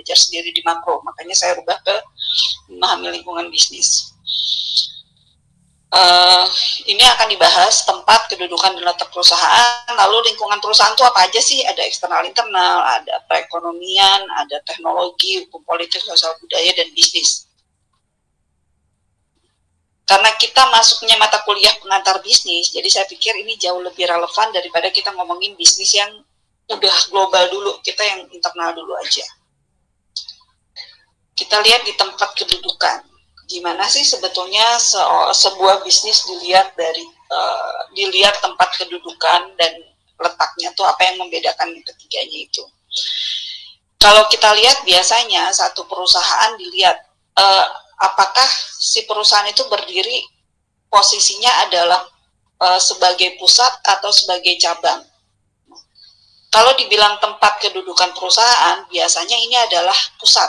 belajar sendiri di makro. Makanya saya rubah ke memahami lingkungan bisnis. Ini akan dibahas tempat, kedudukan, dan letak perusahaan. Lalu lingkungan perusahaan itu apa aja sih? Ada eksternal, internal, ada perekonomian, ada teknologi, hukum politik, sosial budaya, dan bisnis. Karena kita masuknya mata kuliah pengantar bisnis, jadi saya pikir ini jauh lebih relevan daripada kita ngomongin bisnis yang udah global dulu, kita yang internal dulu aja. Kita lihat di tempat kedudukan. Gimana sih sebetulnya sebuah bisnis dilihat tempat kedudukan dan letaknya tuh apa yang membedakan ketiganya itu. Kalau kita lihat biasanya satu perusahaan dilihat apakah si perusahaan itu berdiri posisinya adalah sebagai pusat atau sebagai cabang. Kalau dibilang tempat kedudukan perusahaan, biasanya ini adalah pusat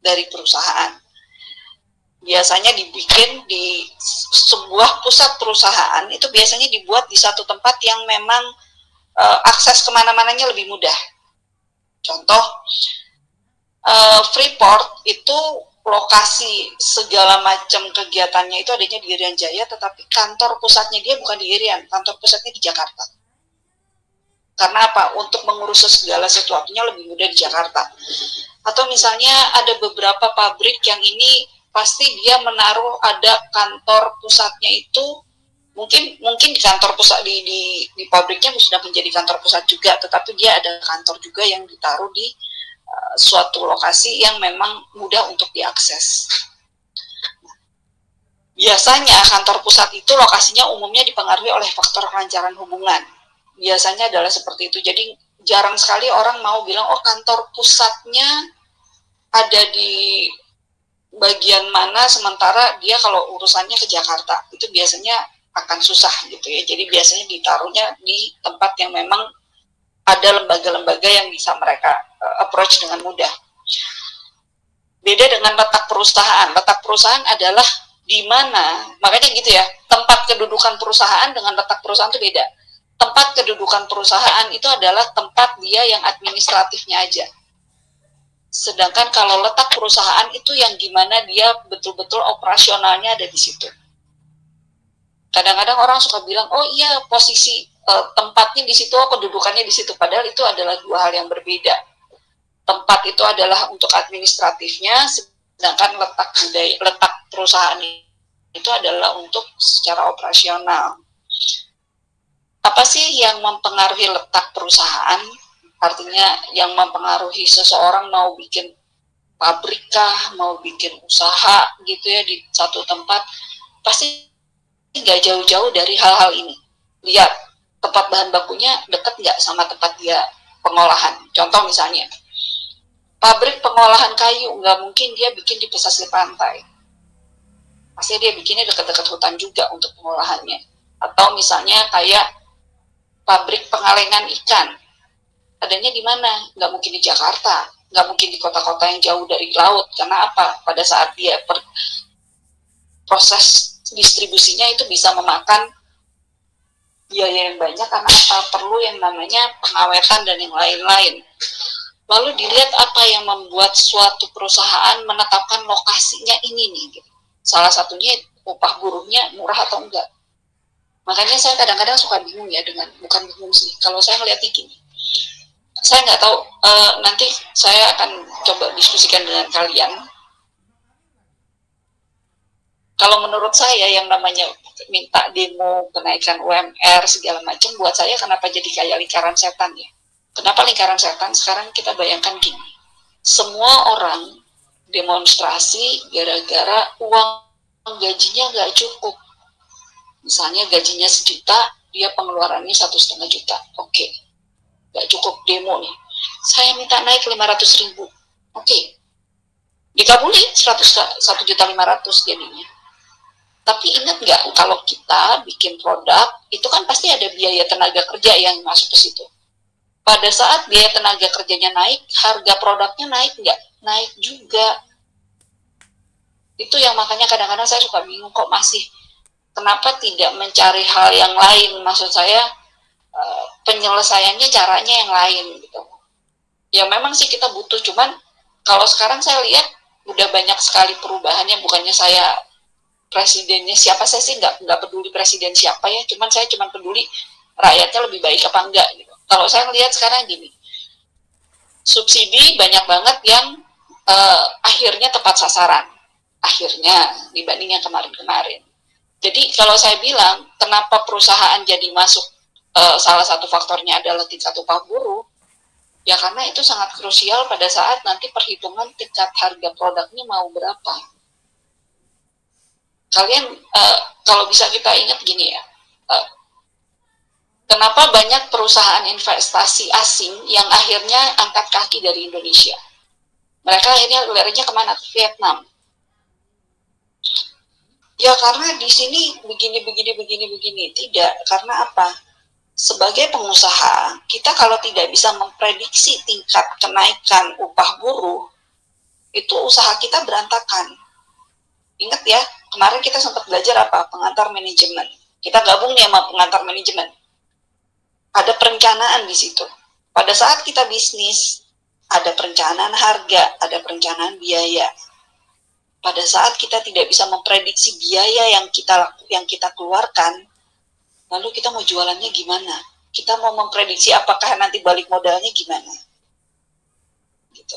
dari perusahaan. Biasanya dibikin di sebuah pusat perusahaan, itu biasanya dibuat di satu tempat yang memang akses kemana-mananya lebih mudah. Contoh, Freeport itu lokasi segala macam kegiatannya itu adanya di Irian Jaya, tetapi kantor pusatnya dia bukan di Irian, kantor pusatnya di Jakarta. Karena apa? Untuk mengurus segala sesuatunya lebih mudah di Jakarta. Atau misalnya ada beberapa pabrik yang ini pasti dia menaruh ada kantor pusatnya itu mungkin di kantor pusat di pabriknya sudah menjadi kantor pusat juga, tetapi dia ada kantor juga yang ditaruh di suatu lokasi yang memang mudah untuk diakses. Biasanya kantor pusat itu lokasinya umumnya dipengaruhi oleh faktor kelancaran hubungan. Biasanya adalah seperti itu. Jadi jarang sekali orang mau bilang, oh kantor pusatnya ada di bagian mana, sementara dia kalau urusannya ke Jakarta, itu biasanya akan susah gitu ya. Jadi biasanya ditaruhnya di tempat yang memang ada lembaga-lembaga yang bisa mereka approach dengan mudah. Beda dengan letak perusahaan. Letak perusahaan adalah di mana, makanya gitu ya, tempat kedudukan perusahaan dengan letak perusahaan itu beda. Tempat kedudukan perusahaan itu adalah tempat dia yang administratifnya aja. Sedangkan kalau letak perusahaan itu yang gimana dia betul-betul operasionalnya ada di situ. Kadang-kadang orang suka bilang, oh iya posisi tempatnya di situ, kedudukannya di situ. Padahal itu adalah dua hal yang berbeda. Tempat itu adalah untuk administratifnya, sedangkan letak perusahaan itu adalah untuk secara operasional. Apa sih yang mempengaruhi letak perusahaan? Artinya yang mempengaruhi seseorang mau bikin pabrik kah, mau bikin usaha gitu ya di satu tempat, pasti nggak jauh-jauh dari hal-hal ini. Lihat, tempat bahan bakunya dekat nggak sama tempat dia pengolahan. Contoh misalnya, pabrik pengolahan kayu, nggak mungkin dia bikin di pesisir pantai. Pasti dia bikinnya dekat-dekat hutan juga untuk pengolahannya. Atau misalnya kayak pabrik pengalengan ikan, adanya di mana? Nggak mungkin di Jakarta, nggak mungkin di kota-kota yang jauh dari laut. Karena apa? Pada saat dia proses distribusinya itu bisa memakan biaya yang banyak, karena apa? Perlu yang namanya pengawetan dan yang lain-lain. Lalu dilihat apa yang membuat suatu perusahaan menetapkan lokasinya ini nih. Gitu. Salah satunya upah buruhnya murah atau enggak. Makanya saya kadang-kadang suka bingung ya bukan bingung sih. Kalau saya melihatnya gini, saya nggak tahu, nanti saya akan coba diskusikan dengan kalian. Kalau menurut saya yang namanya minta demo, kenaikan UMR, segala macam, buat saya kenapa jadi kayak lingkaran setan ya? Kenapa lingkaran setan? Sekarang kita bayangkan gini, semua orang demonstrasi gara-gara uang gajinya nggak cukup. Misalnya gajinya 1 juta, dia pengeluarannya 1,5 juta. Oke. Nggak cukup demo nih. Saya minta naik 500.000. Oke. Dikabulin 1.500.000 jadinya. Tapi ingat nggak, kalau kita bikin produk, itu kan pasti ada biaya tenaga kerja yang masuk ke situ. Pada saat biaya tenaga kerjanya naik, harga produknya naik nggak? Naik juga. Itu yang makanya kadang-kadang saya suka bingung, kok masih kenapa tidak mencari hal yang lain? Maksud saya penyelesaiannya caranya yang lain gitu. Ya memang sih kita butuh, cuman Kalau sekarang saya lihat udah banyak sekali perubahannya, bukannya saya presidennya siapa, saya sih nggak peduli presiden siapa ya, saya cuma peduli rakyatnya lebih baik apa enggak gitu. Kalau saya lihat sekarang gini, subsidi banyak banget yang akhirnya tepat sasaran, akhirnya dibanding yang kemarin-kemarin. Jadi kalau saya bilang kenapa perusahaan jadi masuk, salah satu faktornya adalah tingkat upah buruh, ya karena itu sangat krusial pada saat nanti perhitungan tingkat harga produknya mau berapa. Kalian kalau bisa kita ingat gini ya, kenapa banyak perusahaan investasi asing yang akhirnya angkat kaki dari Indonesia? Mereka akhirnya larinya kemana? Vietnam. Ya karena di sini begini. Tidak, karena apa? Sebagai pengusaha, kita kalau tidak bisa memprediksi tingkat kenaikan upah buruh, itu usaha kita berantakan. Ingat ya, kemarin kita sempat belajar apa? Pengantar manajemen. Kita gabung nih sama pengantar manajemen. Ada perencanaan di situ. Pada saat kita bisnis, ada perencanaan harga, ada perencanaan biaya. Pada saat kita tidak bisa memprediksi biaya yang kita keluarkan, lalu kita mau jualannya gimana? Kita mau memprediksi apakah nanti balik modalnya gimana? Gitu.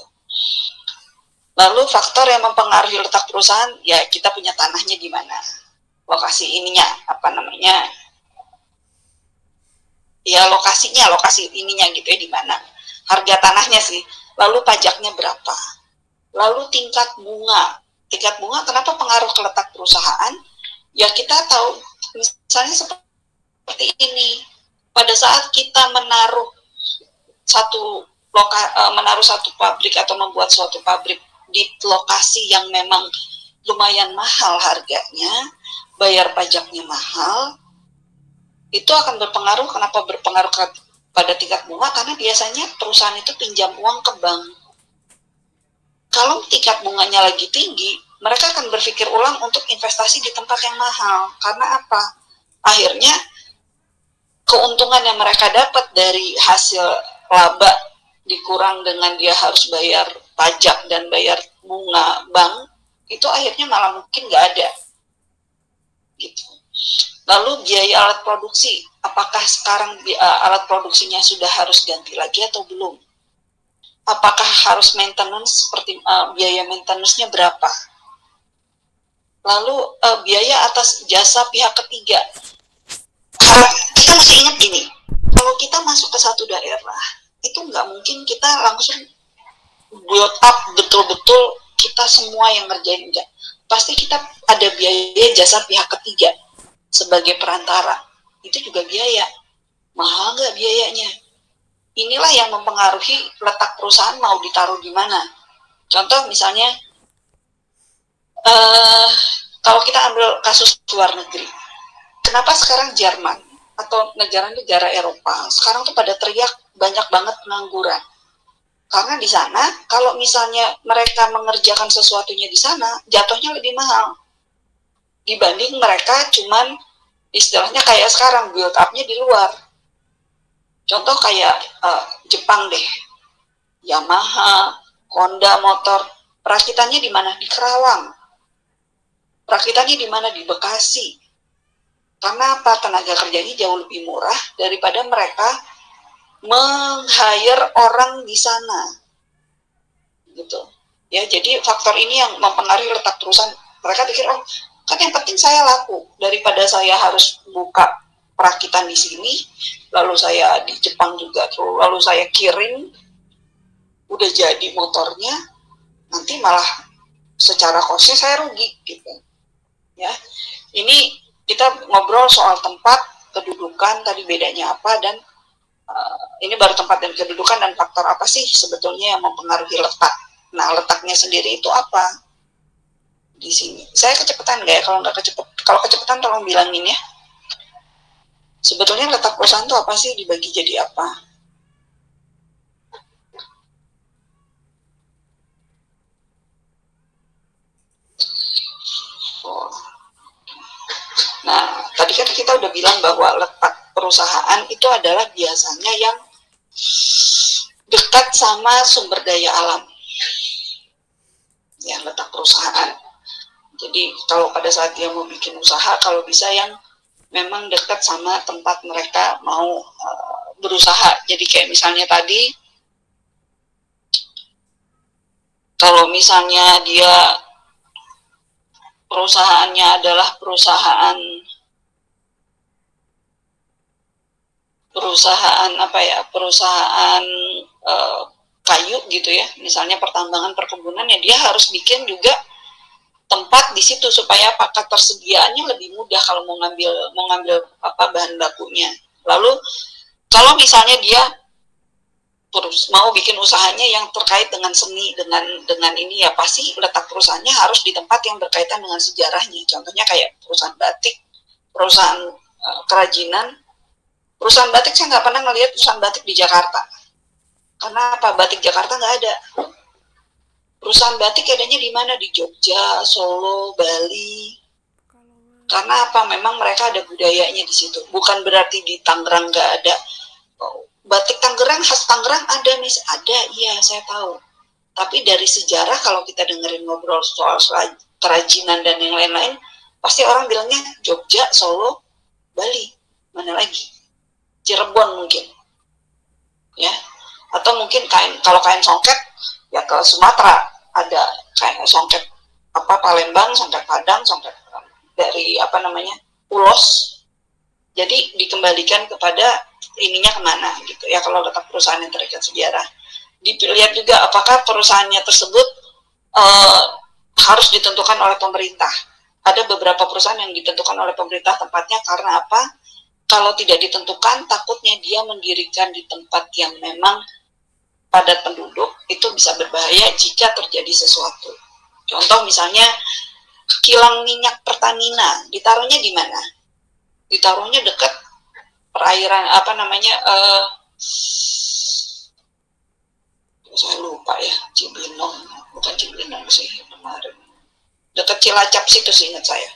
Lalu faktor yang mempengaruhi letak perusahaan, ya kita punya tanahnya di mana, lokasi ininya, lokasi ininya gitu ya, di mana, harga tanahnya sih, lalu pajaknya berapa, lalu tingkat bunga, kenapa pengaruh ke letak perusahaan? Ya kita tahu, misalnya seperti ini, pada saat kita menaruh satu pabrik atau membuat suatu pabrik di lokasi yang memang lumayan mahal harganya, bayar pajaknya mahal, itu akan berpengaruh. Kenapa berpengaruh pada tingkat bunga? Karena biasanya perusahaan itu pinjam uang ke bank. Kalau tingkat bunganya lagi tinggi, mereka akan berpikir ulang untuk investasi di tempat yang mahal. Karena apa? Akhirnya keuntungan yang mereka dapat dari hasil laba dikurang dengan dia harus bayar pajak dan bayar bunga bank, itu akhirnya malah mungkin nggak ada. Gitu. Lalu biaya alat produksi, apakah sekarang alat produksinya sudah harus ganti lagi atau belum? Apakah harus maintenance, seperti biaya maintenance-nya berapa? Lalu biaya atas jasa pihak ketiga. Kita mesti ingat gini, kalau kita masuk ke satu daerah, itu nggak mungkin kita langsung build up betul-betul kita semua yang ngerjain, enggak. Pasti kita ada biaya jasa pihak ketiga sebagai perantara. Itu juga biaya. Mahal nggak biayanya? Inilah yang mempengaruhi letak perusahaan mau ditaruh di mana. Contoh misalnya, kalau kita ambil kasus luar negeri, kenapa sekarang Jerman atau negara-negara Eropa sekarang tuh pada teriak banyak banget pengangguran? Karena di sana, kalau misalnya mereka mengerjakan sesuatunya di sana, jatuhnya lebih mahal dibanding mereka cuman istilahnya kayak sekarang build up-nya di luar. Contoh kayak Jepang deh, Yamaha, Honda motor, perakitannya di mana? Di Kerawang. Perakitannya di mana? Di Bekasi. Karena apa? Tenaga kerjanya jauh lebih murah daripada mereka meng-hire orang di sana. Gitu. Ya, jadi faktor ini yang mempengaruhi letak perusahaan. Mereka pikir, oh, kan yang penting saya laku daripada saya harus buka perakitan di sini, lalu saya di Jepang juga, lalu saya kirim, udah jadi motornya, nanti malah secara kosnya saya rugi, gitu. Ya, ini kita ngobrol soal tempat, kedudukan, tadi bedanya apa, dan ini baru tempat dan kedudukan, dan faktor apa sih sebetulnya yang mempengaruhi letak. Nah, letaknya sendiri itu apa? Di sini. Saya kecepatan nggak ya? Kalau kecepatan tolong bilangin ya. Sebetulnya letak perusahaan itu apa sih? Dibagi jadi apa? Oh. Nah, tadi kan kita udah bilang bahwa letak perusahaan itu adalah biasanya yang dekat sama sumber daya alam. Jadi kalau pada saat dia mau bikin usaha, kalau bisa yang memang dekat sama tempat mereka mau berusaha. Jadi kayak misalnya tadi, kalau misalnya dia perusahaannya adalah perusahaan apa ya, perusahaan kayu gitu ya, misalnya pertambangan perkebunan, ya dia harus bikin juga tempat di situ supaya apa, ketersediaannya lebih mudah kalau mau ngambil apa bahan bakunya. Lalu kalau misalnya dia mau bikin usahanya yang terkait dengan seni, dengan ini, ya pasti letak perusahaannya harus di tempat yang berkaitan dengan sejarahnya. Contohnya kayak perusahaan batik, perusahaan kerajinan. Perusahaan batik saya nggak pernah ngelihat perusahaan batik di Jakarta. Karena apa? Batik Jakarta nggak ada. Perusahaan batik adanya di mana? Di Jogja, Solo, Bali. Karena apa? Memang mereka ada budayanya di situ. Bukan berarti di Tangerang nggak ada. Batik Tangerang, khas Tangerang ada nih, ada, iya saya tahu. Tapi dari sejarah kalau kita dengerin ngobrol soal kerajinan dan yang lain-lain, pasti orang bilangnya Jogja, Solo, Bali, mana lagi? Cirebon mungkin, ya. Atau mungkin kalau kain songket, ya ke Sumatera ada kain songket apa Palembang, songket Padang, songket dari apa namanya Ulos. Jadi dikembalikan kepada ininya kemana gitu ya, kalau letak perusahaan yang terikat sejarah. Dilihat juga apakah perusahaannya tersebut harus ditentukan oleh pemerintah. Ada beberapa perusahaan yang ditentukan oleh pemerintah tempatnya, karena apa? Kalau tidak ditentukan, takutnya dia mendirikan di tempat yang memang padat penduduk, itu bisa berbahaya jika terjadi sesuatu. Contoh misalnya kilang minyak Pertamina, ditaruhnya di mana? Ditaruhnya dekat perairan apa namanya, saya lupa ya, Cibinong, bukan Cibinong sih kemarin, dekat Cilacap situ sih ingat saya,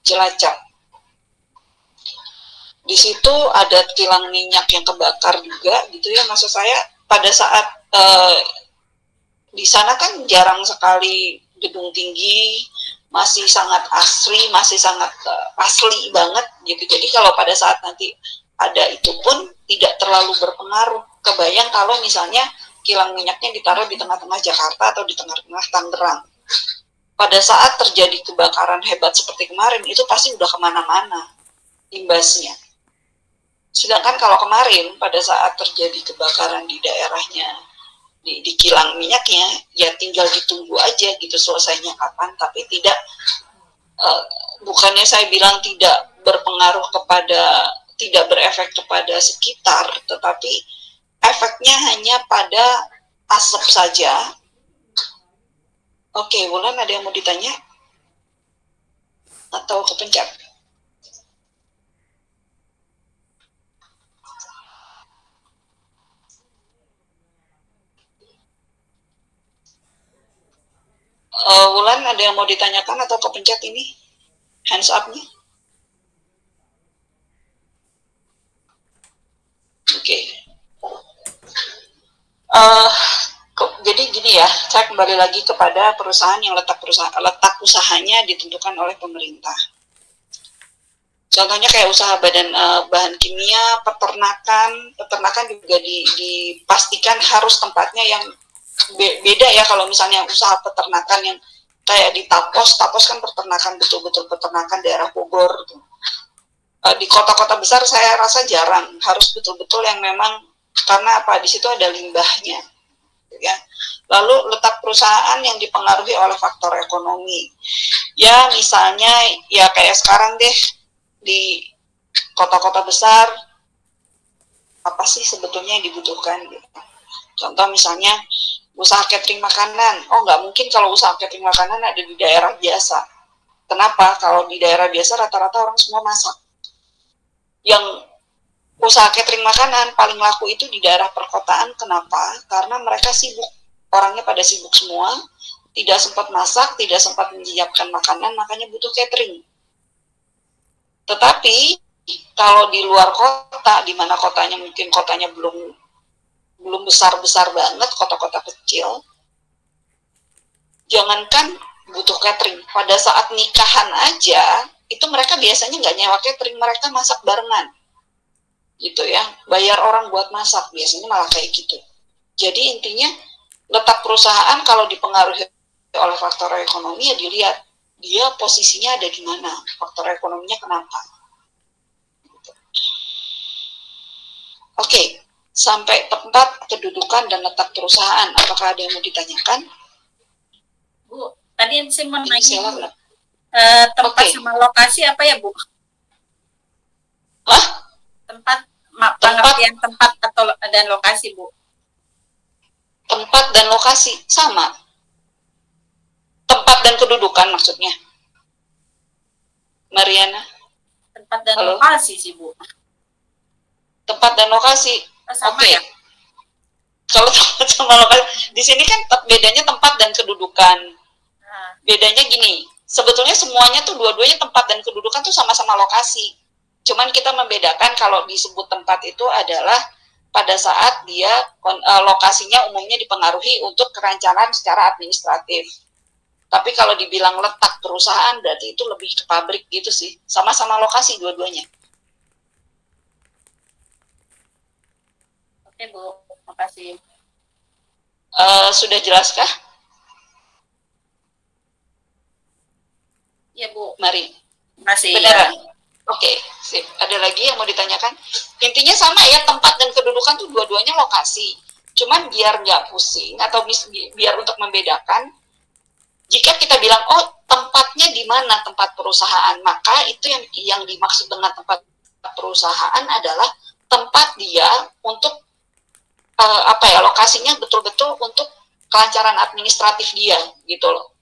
Cilacap. Di situ ada kilang minyak yang kebakar juga gitu ya. Maksud saya pada saat di sana kan jarang sekali gedung tinggi, masih sangat asri, masih sangat asli banget gitu. Jadi kalau pada saat nanti ada itu pun tidak terlalu berpengaruh. Kebayang kalau misalnya kilang minyaknya ditaruh di tengah-tengah Jakarta atau di tengah-tengah Tangerang. Pada saat terjadi kebakaran hebat seperti kemarin, itu pasti udah kemana-mana imbasnya. Sedangkan kalau kemarin pada saat terjadi kebakaran di daerahnya, di kilang minyaknya, ya tinggal ditunggu aja gitu selesainya kapan. Tapi tidak, bukannya saya bilang tidak berpengaruh kepada, tidak berefek kepada sekitar, tetapi efeknya hanya pada asap saja. Oke, Wulan ada yang mau ditanya? Atau kepencet? Wulan ada yang mau ditanyakan atau kepencet ini? Hands up-nya? Oke. Jadi gini ya, saya kembali lagi kepada perusahaan yang letak usahanya ditentukan oleh pemerintah. Contohnya kayak usaha bahan kimia, peternakan juga dipastikan harus tempatnya yang beda ya. Kalau misalnya usaha peternakan yang kayak di Tapos kan peternakan, betul-betul peternakan daerah Bogor. Di kota-kota besar saya rasa jarang, harus betul-betul yang memang, karena apa, di situ ada limbahnya. Ya. Lalu letak perusahaan yang dipengaruhi oleh faktor ekonomi. Ya misalnya ya kayak sekarang deh di kota-kota besar, apa sih sebetulnya yang dibutuhkan gitu. Contoh misalnya usaha catering makanan. Oh nggak mungkin kalau usaha catering makanan ada di daerah biasa. Kenapa? Kalau di daerah biasa rata-rata orang semua masak. Yang usaha catering makanan paling laku itu di daerah perkotaan. Kenapa? Karena mereka sibuk, orangnya pada sibuk semua, tidak sempat masak, tidak sempat menyiapkan makanan, makanya butuh catering. Tetapi kalau di luar kota, di mana kotanya mungkin kotanya belum besar-besar banget, kota-kota kecil, jangankan butuh catering. Pada saat nikahan aja, itu mereka biasanya nggak nyewa catering, mereka masak barengan. Gitu ya, bayar orang buat masak, biasanya malah kayak gitu. Jadi intinya, letak perusahaan kalau dipengaruhi oleh faktor ekonomi, ya dilihat, dia posisinya ada di mana, faktor ekonominya kenapa. Oke, sampai tempat, kedudukan, dan letak perusahaan. Apakah ada yang mau ditanyakan? Bu, tadi yang saya mau nanya, tempat Oke. sama lokasi apa ya, Bu? Hah? Pengertian tempat atau dan lokasi, Bu. Tempat dan lokasi, sama. Tempat dan kedudukan maksudnya. Mariana? Tempat dan lokasi sih, Bu. Tempat dan lokasi. Sama Oke. ya? Kalau tempat sama lokasi, di sini kan bedanya tempat dan kedudukan. Bedanya gini, sebetulnya semuanya tuh dua-duanya tempat dan kedudukan tuh sama-sama lokasi. Cuman kita membedakan kalau disebut tempat itu adalah pada saat dia lokasinya umumnya dipengaruhi untuk kerancangan secara administratif. Tapi kalau dibilang letak perusahaan berarti itu lebih ke pabrik gitu sih. Sama-sama lokasi dua-duanya. Oke, Bu. Makasih. Sudah jelaskah? Iya, Bu. Mari. Masih. Beneran? Oke, sip. Ada lagi yang mau ditanyakan? Intinya sama ya, tempat dan kedudukan tuh dua-duanya lokasi. Cuman biar nggak pusing atau biar untuk membedakan, jika kita bilang, oh tempatnya di mana tempat perusahaan, maka itu yang dimaksud dengan tempat perusahaan adalah tempat dia untuk lokasinya betul-betul untuk kelancaran administratif dia, gitu loh.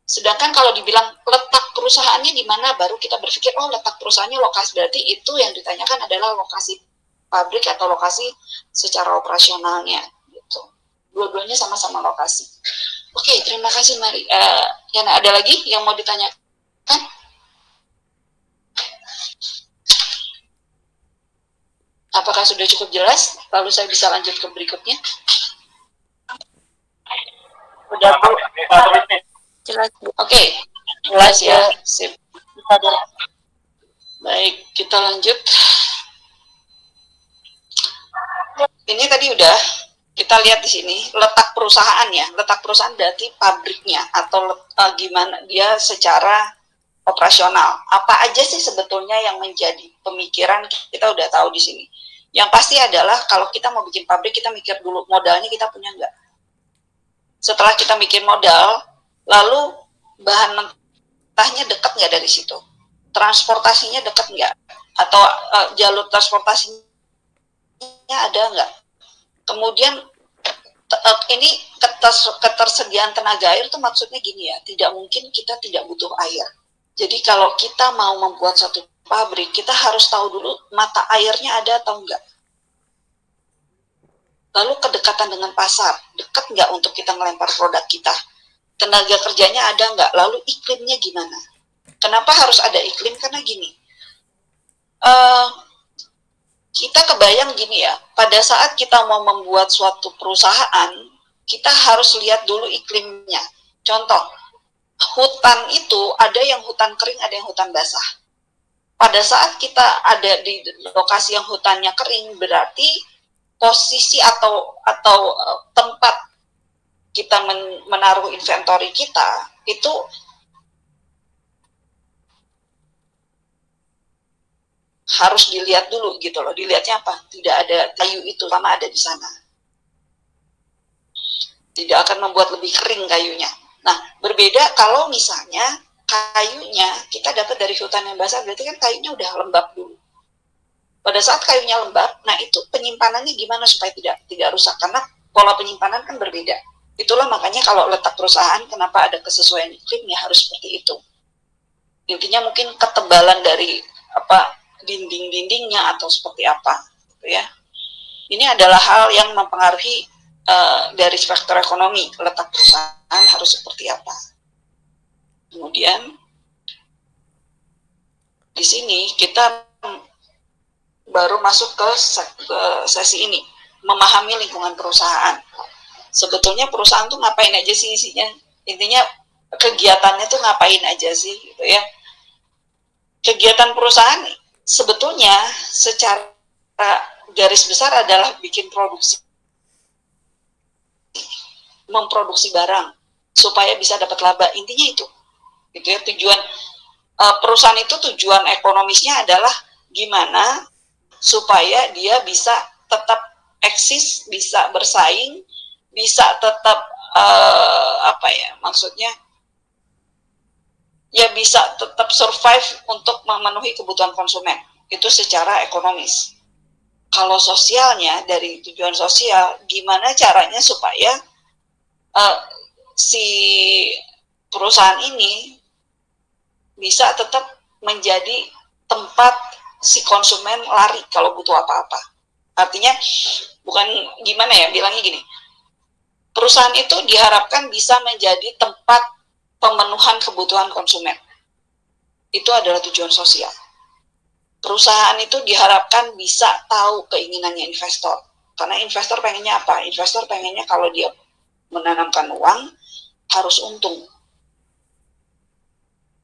Sedangkan kalau dibilang letak perusahaannya di mana, baru kita berpikir, oh letak perusahaannya lokasi, berarti itu yang ditanyakan adalah lokasi pabrik atau lokasi secara operasionalnya. Gitu. Dua-duanya sama-sama lokasi. Oke, terima kasih Mari. Yana, ada lagi yang mau ditanyakan? Apakah sudah cukup jelas? Lalu saya bisa lanjut ke berikutnya. Udah, Bu. Jelas, Bu. Oke, jelas ya. Sip. Baik, kita lanjut. Ini tadi udah kita lihat di sini letak perusahaan ya. Letak perusahaan berarti pabriknya atau gimana dia secara operasional. Apa aja sih sebetulnya yang menjadi pemikiran kita udah tahu di sini. Yang pasti adalah kalau kita mau bikin pabrik, kita mikir dulu modalnya kita punya nggak. Setelah kita mikir modal, lalu bahan mentahnya dekat nggak dari situ, transportasinya dekat nggak, atau jalur transportasinya ada nggak. Kemudian ini ketersediaan tenaga air itu maksudnya gini ya, tidak mungkin kita tidak butuh air. Jadi kalau kita mau membuat satu pabrik, kita harus tahu dulu mata airnya ada atau enggak. Lalu kedekatan dengan pasar, dekat nggak untuk kita ngelempar produk kita. Tenaga kerjanya ada nggak, lalu iklimnya gimana. Kenapa harus ada iklim? Karena gini, kita kebayang gini ya, pada saat kita mau membuat suatu perusahaan, kita harus lihat dulu iklimnya. Contoh, hutan itu ada yang hutan kering, ada yang hutan basah. Pada saat kita ada di lokasi yang hutannya kering, berarti posisi atau tempat kita menaruh inventory kita itu harus dilihat dulu gitu loh. Dilihatnya apa? Tidak ada kayu itu lama ada di sana. Tidak akan membuat lebih kering kayunya. Nah, berbeda kalau misalnya kayunya kita dapat dari hutan yang basah, berarti kan kayunya udah lembab dulu. Pada saat kayunya lembab, nah itu penyimpanannya gimana supaya tidak rusak, karena pola penyimpanan kan berbeda. Itulah makanya kalau letak perusahaan, kenapa ada kesesuaian iklimnya harus seperti itu. Intinya mungkin ketebalan dari dinding-dindingnya atau seperti apa, gitu ya. Ini adalah hal yang mempengaruhi dari faktor ekonomi, letak perusahaan harus seperti apa. Kemudian di sini kita baru masuk ke sesi ini, memahami lingkungan perusahaan. Sebetulnya perusahaan tuh ngapain aja sih isinya? Intinya kegiatannya tuh ngapain aja sih gitu ya. Kegiatan perusahaan sebetulnya secara garis besar adalah bikin produksi, memproduksi barang supaya bisa dapat laba. Intinya itu gitu ya. Tujuan perusahaan itu, tujuan ekonomisnya adalah gimana supaya dia bisa tetap eksis, bisa bersaing, bisa tetap apa ya maksudnya, ya bisa tetap survive untuk memenuhi kebutuhan konsumen. Itu secara ekonomis. Kalau sosialnya, dari tujuan sosial, gimana caranya supaya si perusahaan ini bisa tetap menjadi tempat si konsumen lari kalau butuh apa-apa. Artinya bukan gimana ya, bilangnya gini, perusahaan itu diharapkan bisa menjadi tempat pemenuhan kebutuhan konsumen. Itu adalah tujuan sosial. Perusahaan itu diharapkan bisa tahu keinginannya investor. Karena investor pengennya apa? Investor pengennya kalau dia menanamkan uang harus untung.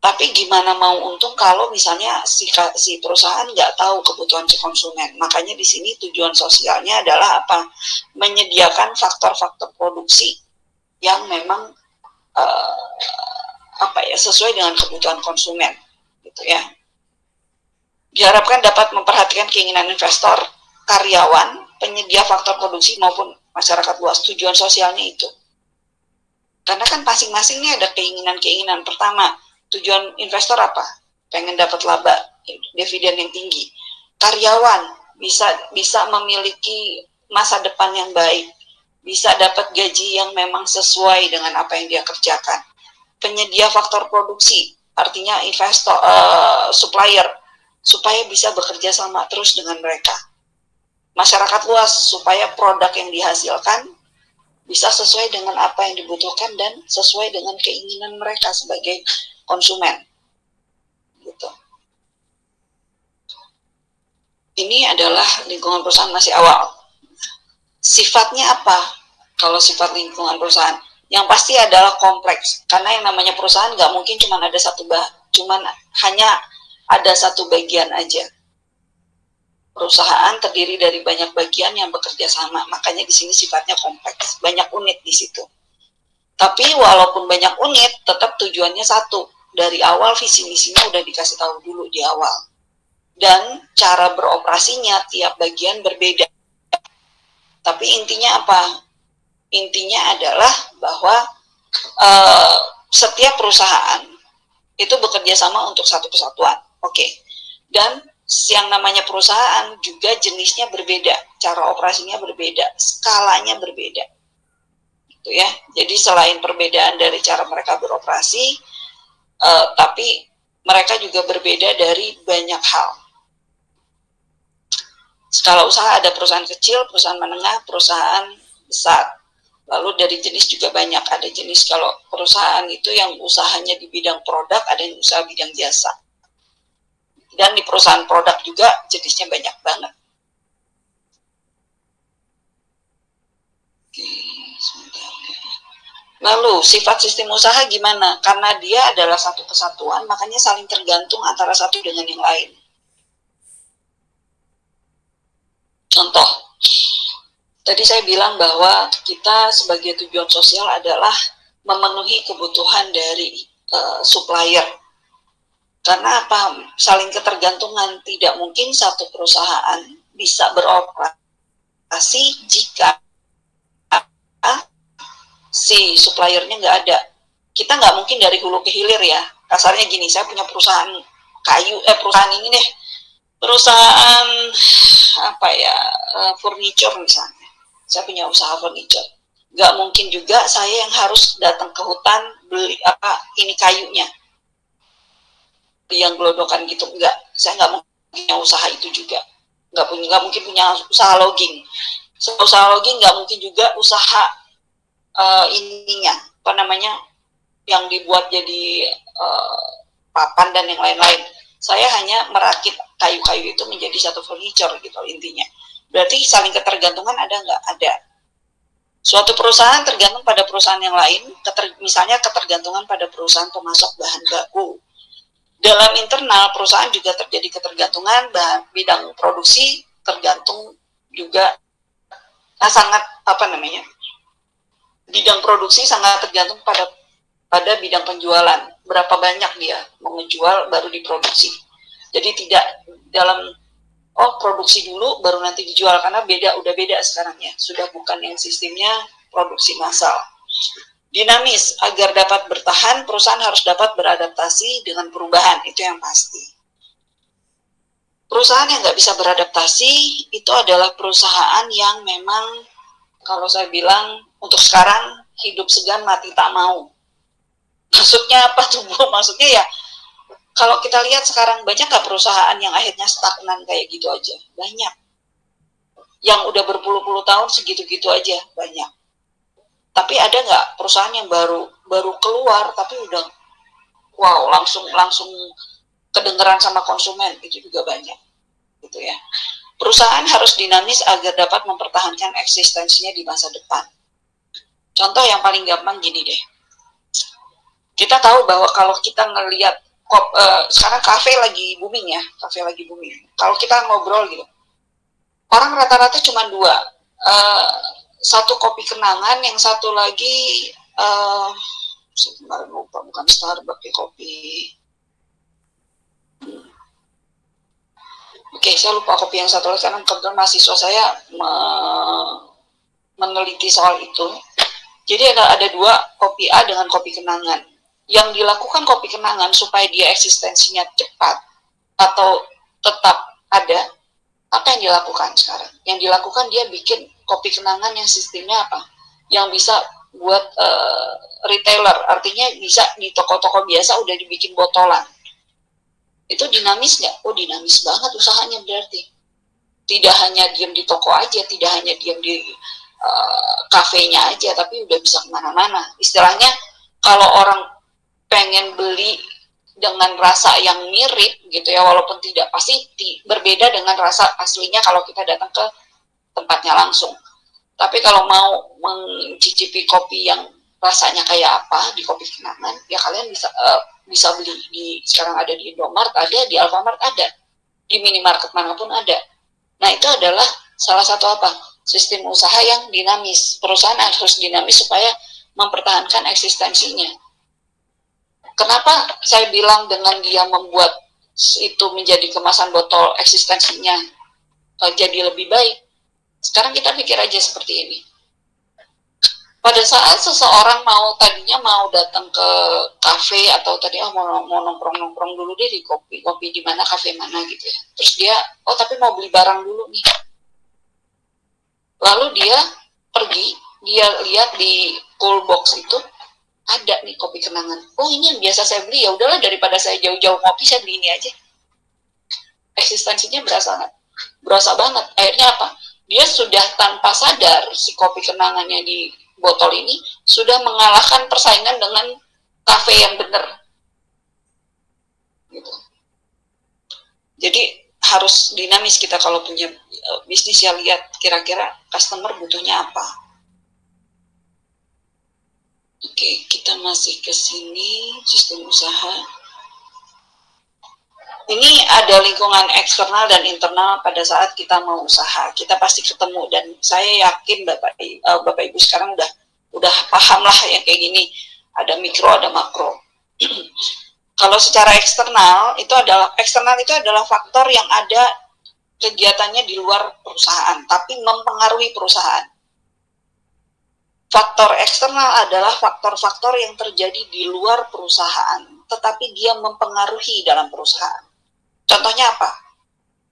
Tapi gimana mau untung kalau misalnya si perusahaan nggak tahu kebutuhan si konsumen. Makanya di sini tujuan sosialnya adalah apa? Menyediakan faktor-faktor produksi yang memang apa ya, sesuai dengan kebutuhan konsumen, gitu ya. Diharapkan dapat memperhatikan keinginan investor, karyawan, penyedia faktor produksi maupun masyarakat luas. Tujuan sosialnya itu. Karena kan masing-masing ini ada keinginan-keinginan. Pertama, tujuan investor apa? Pengen dapat laba, dividen yang tinggi. Karyawan bisa memiliki masa depan yang baik, bisa dapat gaji yang memang sesuai dengan apa yang dia kerjakan. Penyedia faktor produksi, artinya investor, supplier, supaya bisa bekerja sama terus dengan mereka. Masyarakat luas, supaya produk yang dihasilkan bisa sesuai dengan apa yang dibutuhkan dan sesuai dengan keinginan mereka sebagai konsumen. Gitu. Ini adalah lingkungan perusahaan masih awal. Sifatnya apa? Kalau sifat lingkungan perusahaan, yang pasti adalah kompleks. Karena yang namanya perusahaan nggak mungkin cuma ada hanya ada satu bagian aja. Perusahaan terdiri dari banyak bagian yang bekerja sama, makanya di sini sifatnya kompleks, banyak unit di situ. Tapi walaupun banyak unit, tetap tujuannya satu. Dari awal visi misinya udah dikasih tahu dulu di awal. Dan cara beroperasinya tiap bagian berbeda. Tapi intinya apa? Intinya adalah bahwa setiap perusahaan itu bekerja sama untuk satu kesatuan. Oke. Dan yang namanya perusahaan juga jenisnya berbeda, cara operasinya berbeda, skalanya berbeda. Gitu ya. Jadi selain perbedaan dari cara mereka beroperasi, tapi mereka juga berbeda dari banyak hal. Skala usaha ada perusahaan kecil, perusahaan menengah, perusahaan besar. Lalu dari jenis juga banyak. Ada jenis kalau perusahaan itu yang usahanya di bidang produk, ada yang usaha bidang jasa. Dan di perusahaan produk juga jenisnya banyak banget. Oke, sebentar. Lalu sifat sistem usaha gimana? Karena dia adalah satu kesatuan, makanya saling tergantung antara satu dengan yang lain. Contoh, tadi saya bilang bahwa kita sebagai tujuan sosial adalah memenuhi kebutuhan dari supplier. Karena apa? Saling ketergantungan. Tidak mungkin satu perusahaan bisa beroperasi jika si suppliernya nggak ada. Kita nggak mungkin dari hulu ke hilir ya. Kasarnya gini, saya punya perusahaan perusahaan ini deh, perusahaan apa ya, furniture misalnya. Saya punya usaha furniture. Nggak mungkin juga saya yang harus datang ke hutan beli ini kayunya, yang gelodokan gitu. Enggak, saya nggak mungkin punya usaha itu juga. Nggak mungkin punya usaha logging. Usaha logging nggak mungkin juga usaha ininya, apa namanya, yang dibuat jadi papan dan yang lain-lain. Saya hanya merakit kayu-kayu itu menjadi satu furniture gitu intinya. Berarti saling ketergantungan ada nggak? Ada. Suatu perusahaan tergantung pada perusahaan yang lain, misalnya ketergantungan pada perusahaan pemasok bahan baku. Dalam internal perusahaan juga terjadi ketergantungan bidang produksi, tergantung juga sangat bidang produksi sangat tergantung pada bidang penjualan. Berapa banyak dia mau menjual baru diproduksi. Jadi tidak dalam produksi dulu baru nanti dijual, karena udah beda sekarang ya. Sudah bukan yang sistemnya produksi massal. Dinamis, agar dapat bertahan, perusahaan harus dapat beradaptasi dengan perubahan, itu yang pasti. Perusahaan yang nggak bisa beradaptasi, itu adalah perusahaan yang memang, kalau saya bilang, untuk sekarang, hidup segan mati tak mau. Maksudnya apa tuh Bu? Maksudnya ya, kalau kita lihat sekarang, banyak nggak perusahaan yang akhirnya stagnan kayak gitu aja? Banyak. Yang udah berpuluh-puluh tahun segitu-gitu aja, banyak. Tapi ada nggak perusahaan yang baru keluar, tapi udah, wow, langsung kedengeran sama konsumen, itu juga banyak. Gitu ya. Perusahaan harus dinamis agar dapat mempertahankan eksistensinya di masa depan. Contoh yang paling gampang gini deh. Kita tahu bahwa kalau kita ngelihat sekarang kafe lagi booming ya, Kalau kita ngobrol gitu, orang rata-rata cuma dua, satu kopi kenangan, yang satu lagi saya kemarin lupa, bukan Starbucks ya, kopi. Oke, saya lupa kopi yang satu lagi, karena kebetulan mahasiswa saya meneliti soal itu. Jadi ada dua, kopi A dengan kopi kenangan. Yang dilakukan kopi kenangan supaya dia eksistensinya cepat atau tetap ada, apa yang dilakukan sekarang? Yang dilakukan dia bikin kopi kenangan yang sistemnya apa? Yang bisa buat retailer, artinya bisa di toko-toko biasa udah dibikin botolan. Itu dinamis nggak? Oh, dinamis banget usahanya berarti. Tidak hanya diam di toko aja, tidak hanya diam di kafenya aja, tapi udah bisa kemana-mana. Istilahnya kalau orang pengen beli dengan rasa yang mirip gitu ya, walaupun tidak pasti berbeda dengan rasa aslinya kalau kita datang ke tempatnya langsung. Tapi kalau mau mencicipi kopi yang rasanya kayak apa di kopi kenangan, ya kalian bisa beli sekarang ada di Indomaret, ada di Alfamart, ada di minimarket manapun ada. Nah, itu adalah salah satu sistem usaha yang dinamis. Perusahaan harus dinamis supaya mempertahankan eksistensinya. Kenapa saya bilang dengan dia membuat itu menjadi kemasan botol, eksistensinya jadi lebih baik? Sekarang kita pikir aja seperti ini. Pada saat seseorang tadinya mau datang ke kafe, atau tadi mau nongkrong dulu deh di kopi di mana, kafe mana gitu ya. Terus dia, tapi mau beli barang dulu nih. Lalu dia pergi, dia lihat di cool box itu, ada nih kopi kenangan. Oh, ini yang biasa saya beli, ya udahlah daripada saya jauh-jauh ngopi, saya beli ini aja. Eksistensinya berasa banget. Akhirnya apa? Dia sudah tanpa sadar, si kopi kenangannya di botol ini sudah mengalahkan persaingan dengan kafe yang benar. Gitu. Jadi harus dinamis kita kalau punya bisnis, ya lihat kira-kira customer butuhnya apa. Oke, kita masih ke sini, sistem usaha. Ini ada lingkungan eksternal dan internal pada saat kita mau usaha. Kita pasti ketemu, dan saya yakin Bapak Ibu sekarang udah paham lah yang kayak gini. Ada mikro, ada makro. Kalau secara eksternal itu adalah faktor yang ada kegiatannya di luar perusahaan, tapi mempengaruhi perusahaan. Faktor eksternal adalah faktor-faktor yang terjadi di luar perusahaan, tetapi dia mempengaruhi dalam perusahaan. Contohnya apa?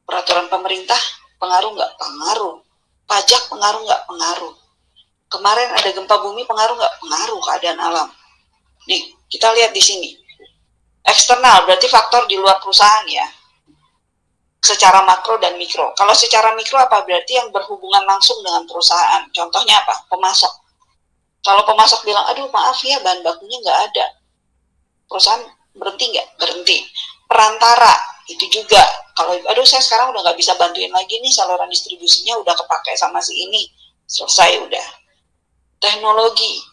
Peraturan pemerintah pengaruh nggak? Pengaruh. Pajak pengaruh nggak? Pengaruh. Kemarin ada gempa bumi, pengaruh nggak? Pengaruh keadaan alam. Nih, kita lihat di sini. Eksternal berarti faktor di luar perusahaan ya. Secara makro dan mikro. Kalau secara mikro apa? Berarti yang berhubungan langsung dengan perusahaan. Contohnya apa? Pemasok. Kalau pemasok bilang, aduh maaf ya, bahan bakunya nggak ada, perusahaan berhenti nggak? Berhenti. Perantara, itu juga. Kalau, aduh saya sekarang udah nggak bisa bantuin lagi nih, saluran distribusinya udah kepake sama si ini, selesai udah. Teknologi.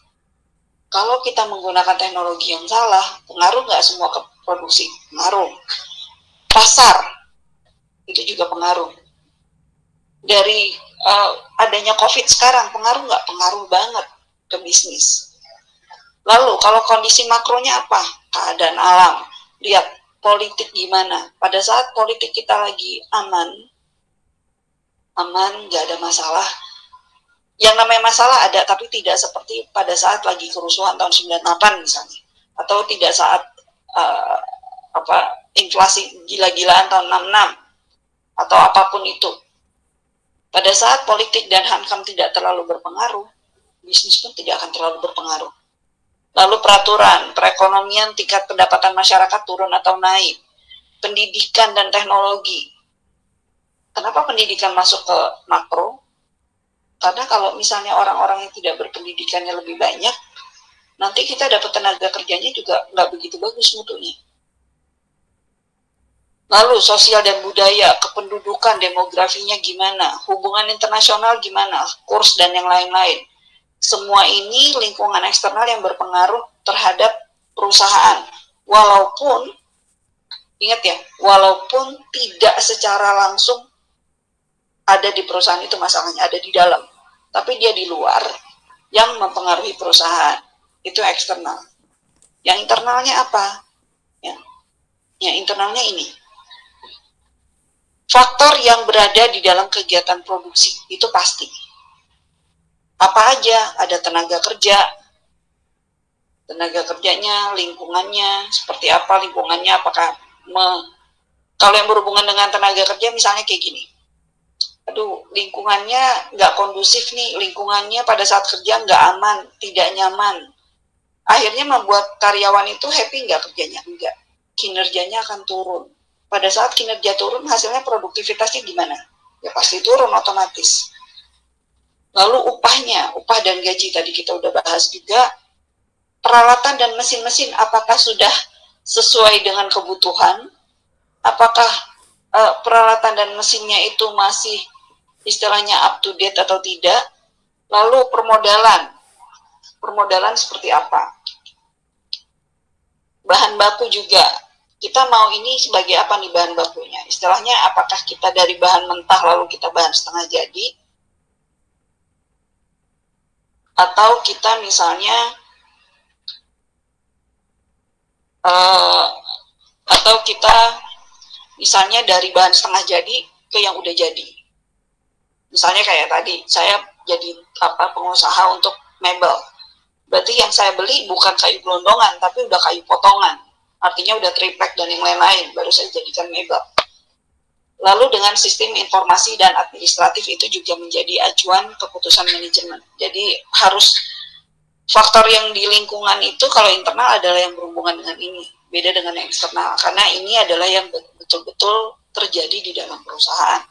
Kalau kita menggunakan teknologi yang salah, pengaruh nggak semua ke produksi? Pengaruh. Pasar, itu juga pengaruh. Dari adanya COVID sekarang, pengaruh nggak? Pengaruh banget ke bisnis. Lalu, kalau kondisi makronya apa? Keadaan alam. Lihat, politik gimana? Pada saat politik kita lagi aman, nggak ada masalah. Yang namanya masalah ada, tapi tidak seperti pada saat lagi kerusuhan tahun 98 misalnya, atau tidak saat inflasi gila-gilaan tahun 66, atau apapun itu. Pada saat politik dan hankam tidak terlalu berpengaruh, bisnis pun tidak akan terlalu berpengaruh. Lalu peraturan, perekonomian, tingkat pendapatan masyarakat turun atau naik, pendidikan dan teknologi. Kenapa pendidikan masuk ke makro? Karena kalau misalnya orang-orang yang tidak berpendidikannya lebih banyak, nanti kita dapat tenaga kerjanya juga nggak begitu bagus mutunya. Lalu sosial dan budaya, kependudukan, demografinya gimana, hubungan internasional gimana, kurs dan yang lain-lain. Semua ini lingkungan eksternal yang berpengaruh terhadap perusahaan. Walaupun, ingat ya, walaupun tidak secara langsung ada di perusahaan itu masalahnya, ada di dalam. Tapi dia di luar yang mempengaruhi perusahaan. Itu eksternal. Yang internalnya apa? Yang internalnya ini. Faktor yang berada di dalam kegiatan produksi, itu pasti. Apa aja? Ada tenaga kerja. Tenaga kerjanya, lingkungannya, seperti apa lingkungannya, apakah kalau yang berhubungan dengan tenaga kerja misalnya kayak gini. Aduh, lingkungannya nggak kondusif nih, lingkungannya pada saat kerja nggak aman, tidak nyaman. Akhirnya membuat karyawan itu happy nggak kerjanya? Enggak. Kinerjanya akan turun. Pada saat kinerja turun, hasilnya produktivitasnya gimana? Ya pasti turun otomatis. Lalu upahnya, upah dan gaji tadi kita udah bahas juga. Peralatan dan mesin-mesin apakah sudah sesuai dengan kebutuhan? Apakah peralatan dan mesinnya itu masih istilahnya up to date atau tidak? Lalu permodalan seperti apa? Bahan baku juga, kita mau ini sebagai apa nih bahan bakunya? Istilahnya apakah kita dari bahan mentah lalu kita bahan setengah jadi? Atau kita misalnya dari bahan setengah jadi ke yang udah jadi. Misalnya kayak tadi, saya jadi pengusaha untuk mebel. Berarti yang saya beli bukan kayu gelondongan, tapi udah kayu potongan. Artinya udah triplek dan yang lain-lain, baru saya jadikan mebel. Lalu dengan sistem informasi dan administratif itu juga menjadi acuan keputusan manajemen. Jadi harus faktor yang di lingkungan itu kalau internal adalah yang berhubungan dengan ini. Beda dengan yang eksternal, karena ini adalah yang betul-betul terjadi di dalam perusahaan.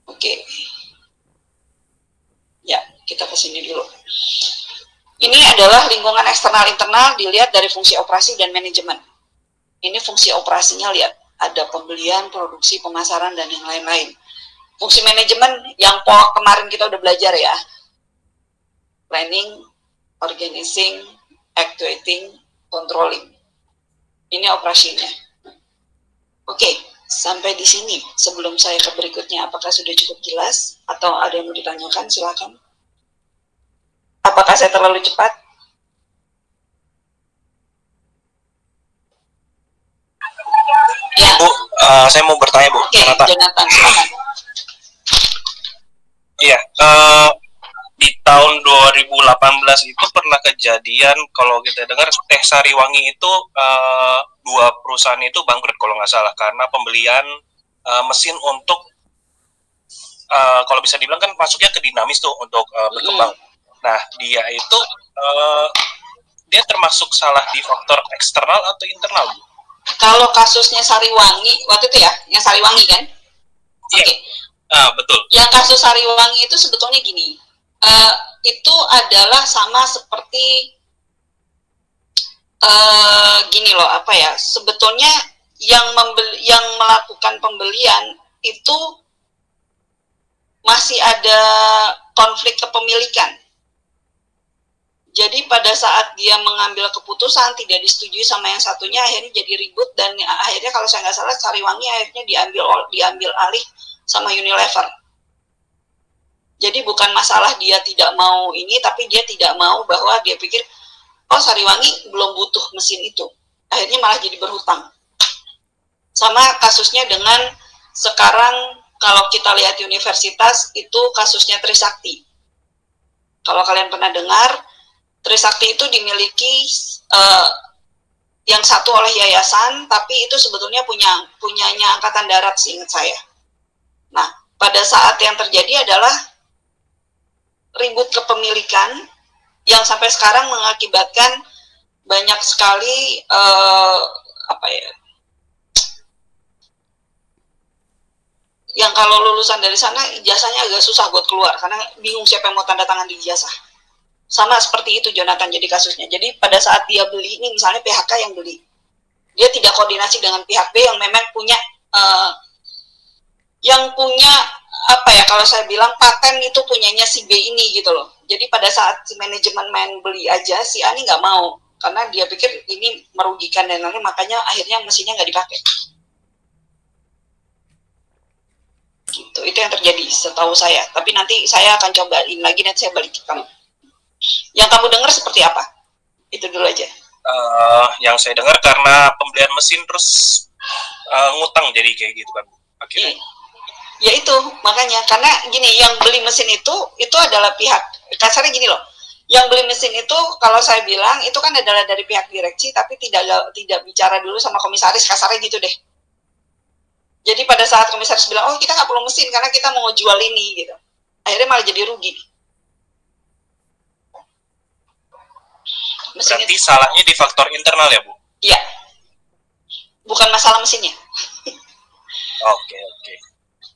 Oke. Ya, kita ke sini dulu. Ini adalah lingkungan eksternal internal dilihat dari fungsi operasi dan manajemen. Ini fungsi operasinya, lihat. Ada pembelian, produksi, pemasaran, dan yang lain-lain. Fungsi manajemen yang kemarin kita udah belajar ya. Planning, organizing, actuating, controlling. Ini operasinya. Oke, sampai di sini. Sebelum saya ke berikutnya, apakah sudah cukup jelas? Atau ada yang mau ditanyakan? Silakan. Apakah saya terlalu cepat? Ya. Bu, saya mau bertanya, Bu. Oke, Jonathan, silakan. Iya, di tahun 2018 itu pernah kejadian, kalau kita dengar Sariwangi itu 2 perusahaan itu bangkrut kalau nggak salah, karena pembelian mesin untuk kalau bisa dibilang kan masuknya ke dinamis tuh untuk berkembang. Nah, dia itu dia termasuk salah di faktor eksternal atau internal, Bu? Kalau kasusnya Sariwangi, waktu itu ya, yang Sariwangi kan? Iya. Oke. Betul. Yang kasus Sariwangi itu sebetulnya gini, itu adalah sama seperti gini loh, sebetulnya yang melakukan pembelian itu masih ada konflik kepemilikan. Jadi pada saat dia mengambil keputusan tidak disetujui sama yang satunya, akhirnya jadi ribut, dan akhirnya kalau saya nggak salah Sariwangi akhirnya diambil alih sama Unilever. Jadi bukan masalah dia tidak mau ini, tapi dia tidak mau bahwa dia pikir, oh Sariwangi belum butuh mesin itu. Akhirnya malah jadi berhutang. Sama kasusnya dengan sekarang kalau kita lihat universitas itu kasusnya Trisakti. Kalau kalian pernah dengar, Trisakti itu dimiliki yang satu oleh yayasan, tapi itu sebetulnya punyanya Angkatan Darat seingat saya. Nah, pada saat yang terjadi adalah ribut kepemilikan yang sampai sekarang mengakibatkan banyak sekali yang kalau lulusan dari sana ijazahnya agak susah buat keluar karena bingung siapa yang mau tanda tangan di ijazah. Sama seperti itu Jonathan jadi kasusnya. Jadi pada saat dia beli, ini misalnya PHK yang beli, dia tidak koordinasi dengan pihak B yang memang punya kalau saya bilang paten itu punyanya si B ini gitu loh. Jadi pada saat si manajemen main beli aja, si A ini nggak mau karena dia pikir ini merugikan dan lain-lain, makanya akhirnya mesinnya nggak dipakai. Gitu, itu yang terjadi setahu saya. Tapi nanti saya akan cobain lagi, nanti saya balik ke kamu. Yang kamu dengar seperti apa? Itu dulu aja. Yang saya dengar karena pembelian mesin terus ngutang jadi kayak gitu kan akhirnya. Ya itu makanya karena gini, yang beli mesin itu adalah pihak, kasarnya gini loh. Yang beli mesin itu kalau saya bilang itu kan adalah dari pihak direksi, tapi tidak bicara dulu sama komisaris, kasarnya gitu deh. Jadi pada saat komisaris bilang, oh kita nggak perlu mesin karena kita mau jual ini gitu, akhirnya malah jadi rugi. Berarti salahnya di faktor internal ya, Bu? Iya. Bukan masalah mesinnya. Oke.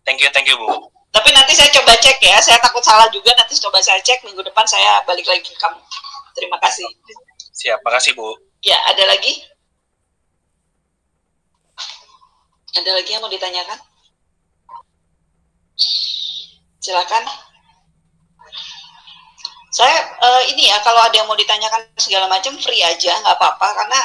Thank you, Bu. Tapi nanti saya coba cek ya, saya takut salah juga, nanti coba saya cek, minggu depan saya balik lagi ke kamu. Terima kasih. Siap, makasih Bu. Ya, ada lagi? Ada lagi yang mau ditanyakan? Silakan. Saya ini ya, kalau ada yang mau ditanyakan segala macam free aja, nggak apa-apa, karena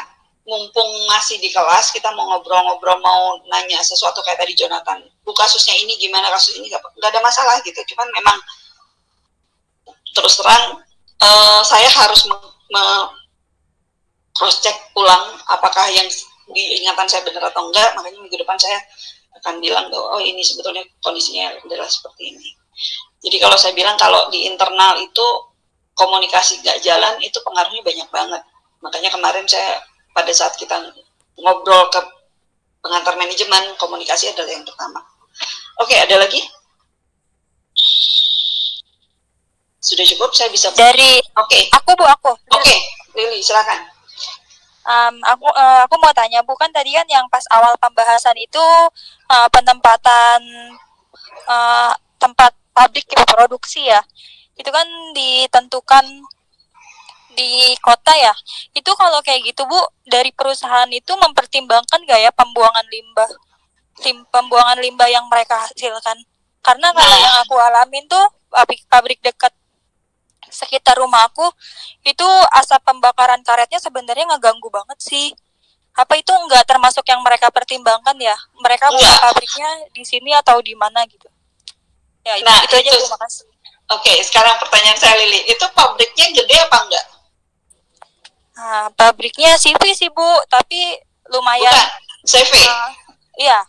mumpung masih di kelas, kita mau ngobrol-ngobrol, mau nanya sesuatu kayak tadi Jonathan, Bu kasusnya ini gimana, kasus ini nggak ada masalah gitu, cuman memang terus terang saya harus cross check ulang apakah yang diingatan saya benar atau enggak, makanya minggu depan saya akan bilang bahwa oh ini sebetulnya kondisinya adalah seperti ini. Jadi kalau saya bilang kalau di internal itu komunikasi gak jalan, itu pengaruhnya banyak banget. Makanya kemarin saya pada saat kita ngobrol ke pengantar manajemen, komunikasi adalah yang pertama. Oke, ada lagi? Sudah cukup, saya bisa... Dari... Oke. Aku, Bu, aku. Oke, Lili, silakan. Aku mau tanya, Bu, kan tadi kan yang pas awal pembahasan itu penempatan tempat pabrik produksi ya. Itu kan ditentukan di kota ya. Itu kalau kayak gitu, Bu, dari perusahaan itu mempertimbangkan nggak ya pembuangan limbah yang mereka hasilkan? Karena kalau yang aku alamin tuh pabrik dekat sekitar rumah aku itu asap pembakaran karetnya sebenarnya ngeganggu banget sih. Apa itu nggak termasuk yang mereka pertimbangkan ya? Mereka buka pabriknya di sini atau di mana gitu? Ya, itu aja, Bu, makasih. Oke, sekarang pertanyaan saya, Lili, itu pabriknya gede apa enggak? Nah, pabriknya CV sih, Bu, tapi lumayan. Bukan, CV? Iya.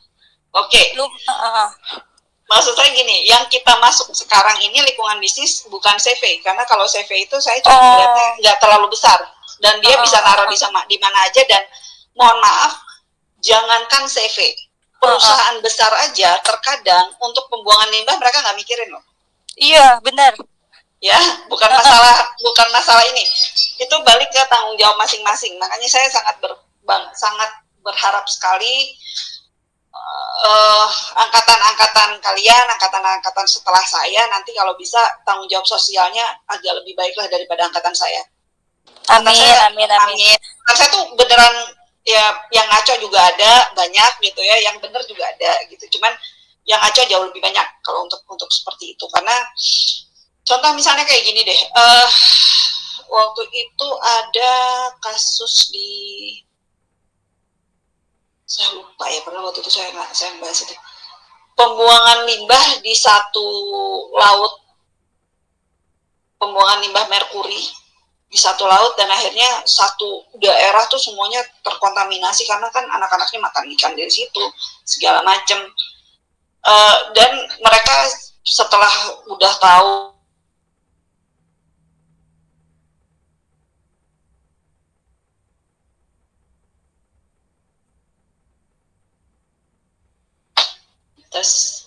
Oke. Maksud saya gini, yang kita masuk sekarang ini lingkungan bisnis bukan CV, karena kalau CV itu saya cuma melihatnya nggak terlalu besar, dan dia bisa naruh di mana aja, dan mohon maaf, jangankan CV, perusahaan besar aja terkadang untuk pembuangan limbah mereka nggak mikirin loh. Iya, benar. Ya, bukan masalah ini. Itu balik ke tanggung jawab masing-masing. Makanya saya sangat berharap sekali angkatan-angkatan kalian, angkatan-angkatan setelah saya nanti kalau bisa tanggung jawab sosialnya agak lebih baiklah daripada angkatan saya. Amin. Karena saya tuh beneran ya, yang ngaco juga ada banyak gitu ya, yang bener juga ada gitu. Cuman yang ngaco jauh lebih banyak kalau untuk seperti itu, karena Contoh misalnya kayak gini deh, waktu itu ada kasus di, saya lupa ya, pernah waktu itu saya bahas itu, pembuangan limbah di satu laut, pembuangan limbah merkuri di satu laut, dan akhirnya satu daerah tuh semuanya terkontaminasi karena kan anak-anaknya makan ikan dari situ segala macam. Dan mereka setelah udah tahu tes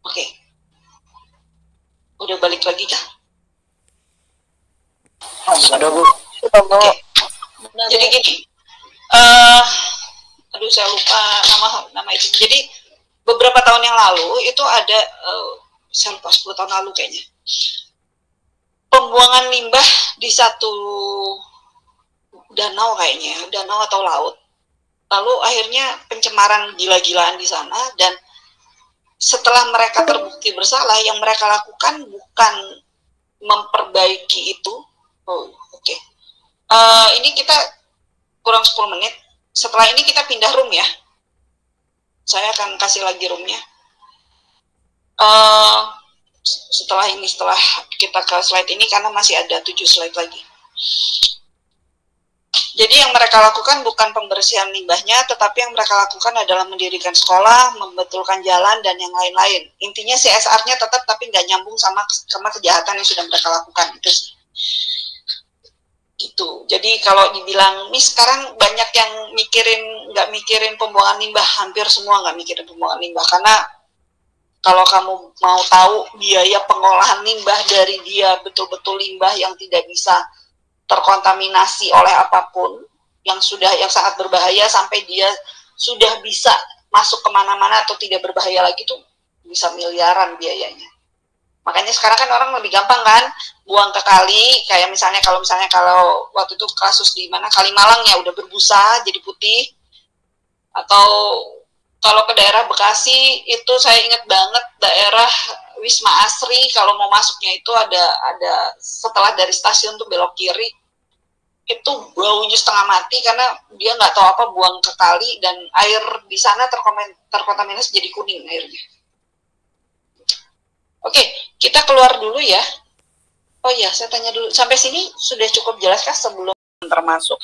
oke. Udah balik lagi kah? Ada Bu. Oke. Jadi gini, aduh saya lupa nama itu. Jadi beberapa tahun yang lalu itu ada, saya lupa 10 tahun lalu kayaknya, pembuangan limbah di satu danau kayaknya, danau atau laut. Lalu akhirnya pencemaran gila-gilaan di sana, dan setelah mereka terbukti bersalah, yang mereka lakukan bukan memperbaiki itu. Oke. Ini kita kurang 10 menit. Setelah ini kita pindah room ya. Saya akan kasih lagi roomnya. Setelah kita ke slide ini, karena masih ada 7 slide lagi. Jadi yang mereka lakukan bukan pembersihan limbahnya, tetapi yang mereka lakukan adalah mendirikan sekolah, membetulkan jalan, dan yang lain-lain. Intinya CSR-nya tetap, tapi nggak nyambung sama kejahatan yang sudah mereka lakukan. Itu sih. Gitu. Jadi kalau dibilang, Miss sekarang banyak yang nggak mikirin pembuangan limbah, hampir semua nggak mikirin pembuangan limbah, karena kalau kamu mau tahu biaya pengolahan limbah dari dia betul-betul limbah yang tidak bisa terkontaminasi oleh apapun, yang sangat berbahaya sampai dia sudah bisa masuk kemana-mana atau tidak berbahaya lagi, tuh bisa miliaran biayanya. Makanya sekarang kan orang lebih gampang kan buang ke kali, kayak misalnya kalau waktu itu kasus di mana, Kalimalang ya, udah berbusa jadi putih. Atau kalau ke daerah Bekasi itu saya ingat banget daerah Wisma Asri, kalau mau masuknya itu ada setelah dari stasiun tuh belok kiri, itu baunya setengah mati karena dia nggak tahu apa buang ke kali, dan air di sana terkontaminasi jadi kuning airnya. Oke, kita keluar dulu ya. Oh iya, saya tanya dulu, sampai sini sudah cukup jelaskah sebelum termasuk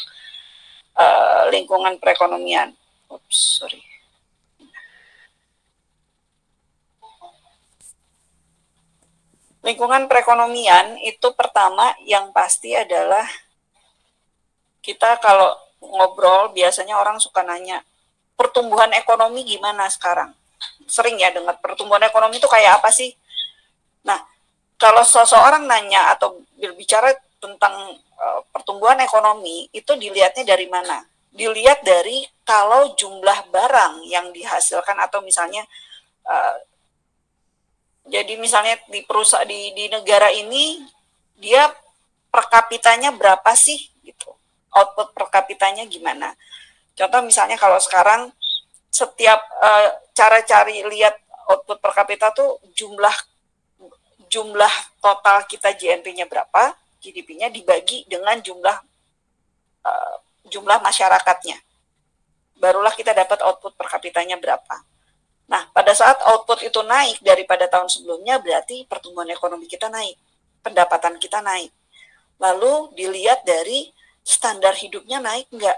lingkungan perekonomian? Oops, sorry. Lingkungan perekonomian itu pertama yang pasti adalah, kita kalau ngobrol biasanya orang suka nanya, pertumbuhan ekonomi gimana sekarang? Sering ya dengar, pertumbuhan ekonomi itu kayak apa sih? Nah, kalau seseorang nanya atau berbicara tentang pertumbuhan ekonomi, itu dilihatnya dari mana? Dilihat dari kalau jumlah barang yang dihasilkan, atau misalnya jadi misalnya di negara ini dia per kapitanya berapa sih gitu, output per kapitanya gimana. Contoh misalnya kalau sekarang setiap cara cari lihat output per kapita tuh jumlah total kita GNP-nya berapa, GDP-nya dibagi dengan jumlah masyarakatnya. Barulah kita dapat output per kapitanya berapa. Nah, pada saat output itu naik daripada tahun sebelumnya, berarti pertumbuhan ekonomi kita naik, pendapatan kita naik. Lalu dilihat dari standar hidupnya naik enggak.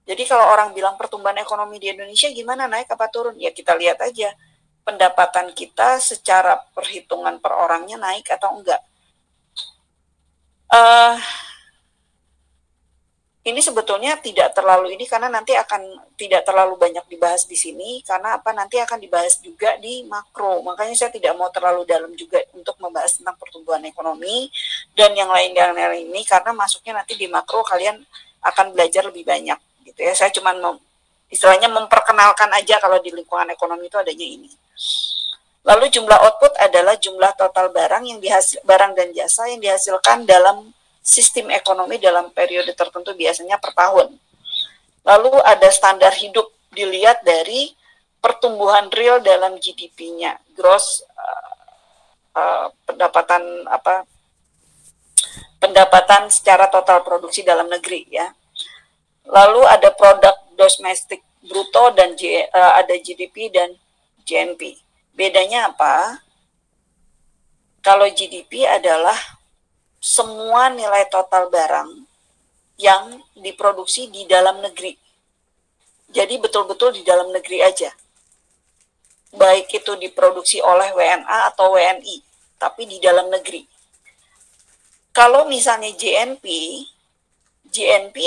Jadi kalau orang bilang pertumbuhan ekonomi di Indonesia gimana, naik apa turun? Ya kita lihat aja pendapatan kita secara perhitungan per orangnya naik atau enggak. Ini sebetulnya tidak terlalu ini, karena nanti akan tidak terlalu banyak dibahas di sini, karena apa, nanti akan dibahas juga di makro. Makanya saya tidak mau terlalu dalam juga untuk membahas tentang pertumbuhan ekonomi dan yang lain ini, karena masuknya nanti di makro kalian akan belajar lebih banyak gitu ya. Saya cuma istilahnya memperkenalkan aja kalau di lingkungan ekonomi itu adanya ini. Lalu jumlah output adalah jumlah total barang dan jasa yang dihasilkan dalam sistem ekonomi dalam periode tertentu, biasanya per tahun. Lalu ada standar hidup, dilihat dari pertumbuhan real dalam GDP-nya, gross pendapatan secara total produksi dalam negeri ya. Lalu ada produk domestik bruto dan ada GDP dan GNP. Bedanya apa? Kalau GDP adalah semua nilai total barang yang diproduksi di dalam negeri. Jadi betul-betul di dalam negeri aja. Baik itu diproduksi oleh WNA atau WNI, tapi di dalam negeri. Kalau misalnya GNP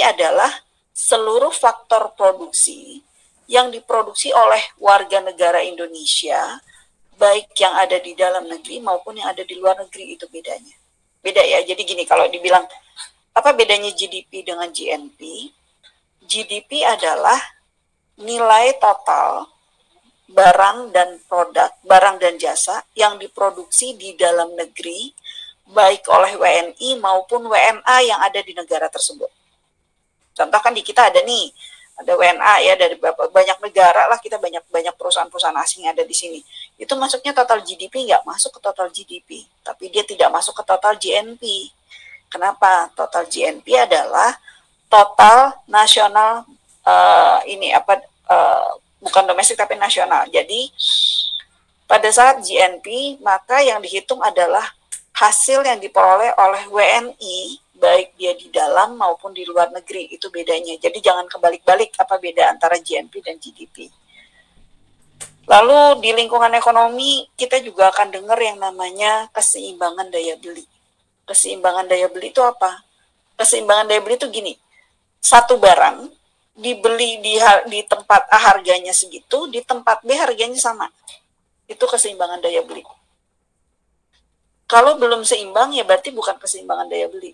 adalah seluruh faktor produksi yang diproduksi oleh warga negara Indonesia, baik yang ada di dalam negeri maupun yang ada di luar negeri, itu bedanya. Beda ya, jadi gini, kalau dibilang apa bedanya GDP dengan GNP? GDP adalah nilai total barang dan produk, barang dan jasa yang diproduksi di dalam negeri, baik oleh WNI maupun WNA yang ada di negara tersebut. Contoh kan di kita ada nih, ada WNA ya dari banyak negara lah, kita banyak perusahaan-perusahaan asing yang ada di sini. Itu masuknya total GDP, nggak masuk ke total GDP, tapi dia tidak masuk ke total GNP. Kenapa? Total GNP adalah total nasional bukan domestik tapi nasional. Jadi pada saat GNP maka yang dihitung adalah hasil yang diperoleh oleh WNI baik dia di dalam maupun di luar negeri. Itu bedanya. Jadi jangan kebalik-balik apa beda antara GNP dan GDP. Lalu di lingkungan ekonomi kita juga akan dengar yang namanya keseimbangan daya beli. Keseimbangan daya beli itu apa? Keseimbangan daya beli itu gini, satu barang dibeli di tempat A harganya segitu, di tempat B harganya sama. Itu keseimbangan daya beli. Kalau belum seimbang ya berarti bukan keseimbangan daya beli.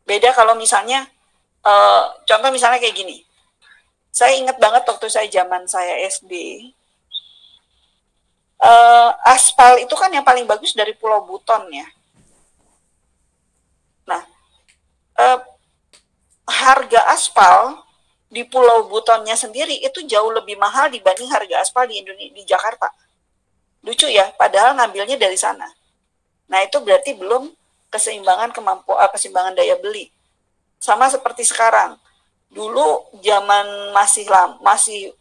Beda kalau misalnya, contoh misalnya kayak gini, saya ingat banget waktu zaman saya SD, aspal itu kan yang paling bagus dari Pulau Buton ya. Nah, harga aspal di Pulau Butonnya sendiri itu jauh lebih mahal dibanding harga aspal di Jakarta. Lucu ya, padahal ngambilnya dari sana. Nah, itu berarti belum keseimbangan keseimbangan daya beli. Sama seperti sekarang. Dulu zaman masih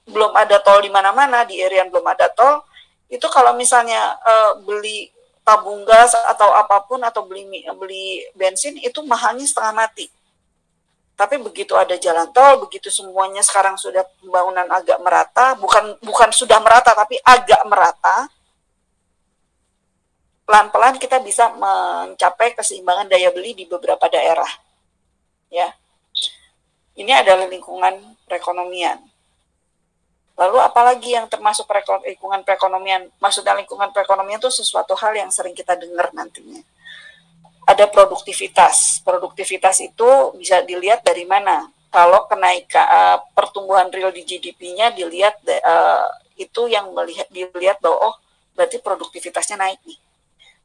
belum ada tol di mana-mana, di Irian belum ada tol, itu kalau misalnya beli tabung gas atau apapun atau beli bensin itu mahalnya setengah mati. Tapi begitu ada jalan tol, begitu semuanya sekarang sudah pembangunan agak merata, bukan sudah merata tapi agak merata, pelan-pelan kita bisa mencapai keseimbangan daya beli di beberapa daerah. Ya. Ini adalah lingkungan perekonomian. Lalu apalagi yang termasuk lingkungan perekonomian? Maksudnya lingkungan perekonomian itu sesuatu hal yang sering kita dengar nantinya. Ada produktivitas. Produktivitas itu bisa dilihat dari mana? Kalau kenaikan pertumbuhan real di GDP-nya dilihat itu yang dilihat bahwa berarti produktivitasnya naik nih.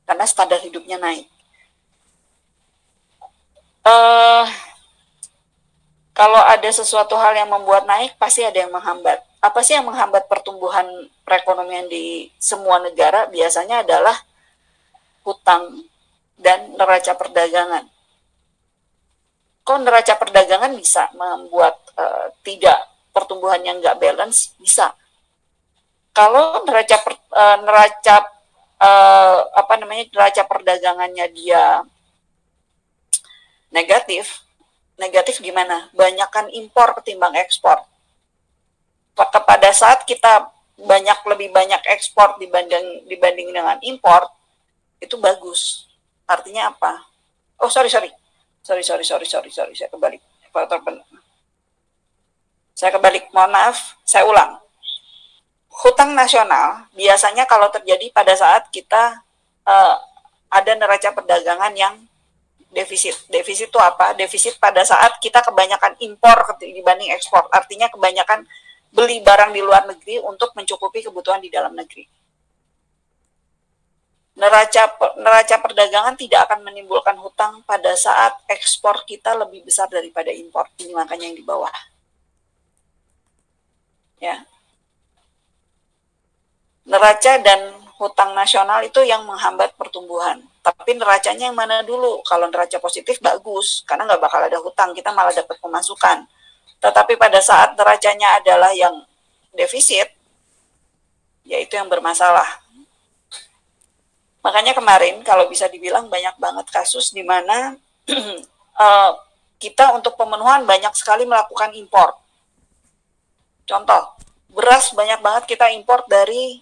Karena standar hidupnya naik. Kalau ada sesuatu hal yang membuat naik, pasti ada yang menghambat. Apa sih yang menghambat pertumbuhan perekonomian di semua negara? Biasanya adalah hutang dan neraca perdagangan. Kok neraca perdagangan bisa membuat tidak pertumbuhan yang nggak balance? Bisa. Kalau neraca perdagangannya dia negatif gimana? Banyakan impor ketimbang ekspor. Pada saat kita lebih banyak ekspor dibanding dengan impor, itu bagus. Artinya apa? Oh, sorry, saya kebalik. Saya kebalik, mohon maaf, saya ulang. Hutang nasional biasanya kalau terjadi pada saat kita ada neraca perdagangan yang defisit. Defisit itu apa? Defisit pada saat kita kebanyakan impor dibanding ekspor. Artinya kebanyakan beli barang di luar negeri untuk mencukupi kebutuhan di dalam negeri. Neraca perdagangan tidak akan menimbulkan hutang pada saat ekspor kita lebih besar daripada impor. Ini makanya yang di bawah. Ya. Neraca dan hutang nasional itu yang menghambat pertumbuhan. Tapi neracanya yang mana dulu? Kalau neraca positif bagus, karena nggak bakal ada hutang, kita malah dapat pemasukan. Tetapi pada saat neracanya adalah yang defisit, yaitu yang bermasalah. Makanya kemarin kalau bisa dibilang banyak banget kasus di mana kita untuk pemenuhan banyak sekali melakukan impor. Contoh, beras banyak banget kita impor dari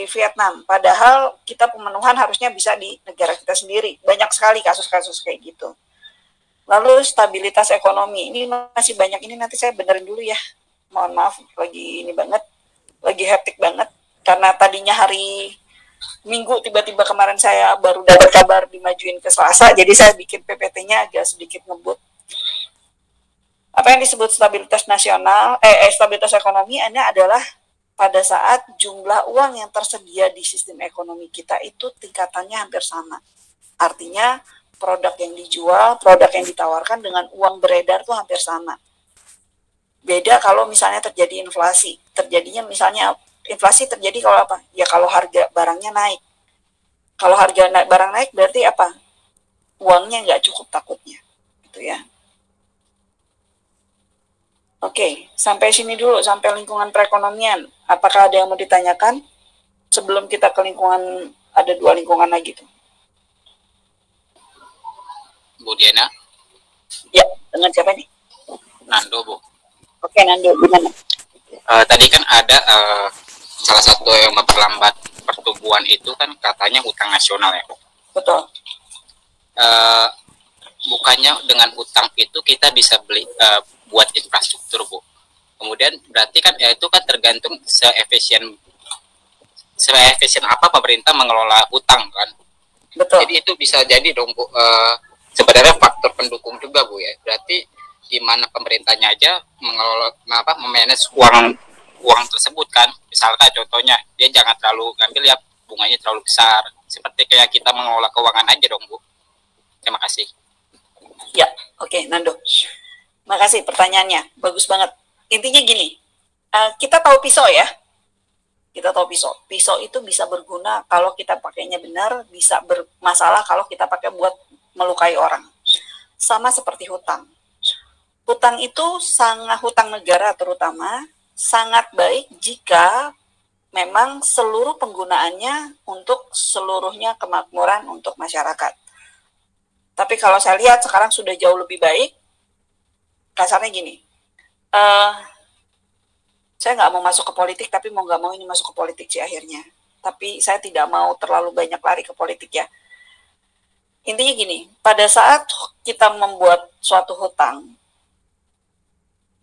Vietnam, padahal kita pemenuhan harusnya bisa di negara kita sendiri. Banyak sekali kasus-kasus kayak gitu. Lalu stabilitas ekonomi, ini masih banyak, ini nanti saya benerin dulu ya. Mohon maaf, lagi ini banget, lagi hektik banget. Karena tadinya hari Minggu, tiba-tiba kemarin saya baru dapat kabar dimajuin ke Selasa, jadi saya bikin PPT-nya agak sedikit ngebut. Apa yang disebut stabilitas nasional, stabilitas ekonomi, ini adalah pada saat jumlah uang yang tersedia di sistem ekonomi kita itu tingkatannya hampir sama. Artinya produk yang dijual, produk yang ditawarkan dengan uang beredar itu hampir sama. Beda kalau misalnya terjadi inflasi. Terjadinya misalnya inflasi terjadi kalau apa? Ya kalau harga barangnya naik. Kalau harga barang naik berarti apa? Uangnya nggak cukup takutnya. Gitu ya. Oke, sampai sini dulu, sampai lingkungan perekonomian. Apakah ada yang mau ditanyakan? Sebelum kita ke lingkungan, ada 2 lingkungan lagi tuh. Bu Diana? Ya, dengan siapa nih? Nando, Bu. Oke, Nando, gimana? Tadi kan ada salah satu yang memperlambat pertumbuhan itu kan katanya hutang nasional ya, Bu. Betul. Bukannya dengan hutang itu kita bisa beli buat infrastruktur, Bu. Kemudian berarti kan ya itu kan tergantung seefisien apa pemerintah mengelola hutang kan. Betul. Jadi itu bisa jadi dong, Bu, sebenarnya faktor pendukung juga, Bu ya. Berarti di mana pemerintahnya aja mengelola memanage uang tersebut kan. Misalkan contohnya dia jangan terlalu ngambil ya bunganya terlalu besar. Seperti kayak kita mengelola keuangan aja dong, Bu. Terima kasih. Ya, oke, Nando. Makasih pertanyaannya, bagus banget. Intinya gini, kita tahu pisau ya. Kita tahu pisau. Pisau itu bisa berguna kalau kita pakainya benar, bisa bermasalah kalau kita pakai buat melukai orang. Sama seperti hutang. Hutang itu hutang negara terutama, sangat baik jika memang seluruh penggunaannya untuk seluruhnya kemakmuran untuk masyarakat. Tapi kalau saya lihat sekarang sudah jauh lebih baik, kasarnya gini, saya nggak mau masuk ke politik, tapi mau nggak mau ini masuk ke politik sih akhirnya. Tapi saya tidak mau terlalu banyak lari ke politik ya. Intinya gini, pada saat kita membuat suatu hutang,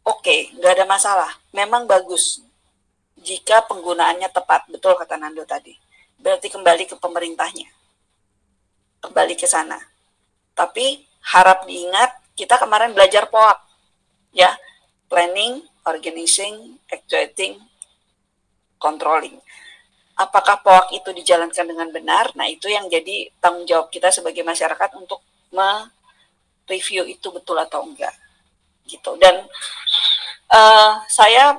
oke, nggak ada masalah, memang bagus jika penggunaannya tepat, betul kata Nando tadi. Berarti kembali ke pemerintahnya, kembali ke sana. Tapi harap diingat, kita kemarin belajar POAK, ya, planning, organizing, actuating, controlling. Apakah POAK itu dijalankan dengan benar? Nah, itu yang jadi tanggung jawab kita sebagai masyarakat untuk mereview itu betul atau enggak, gitu. Dan saya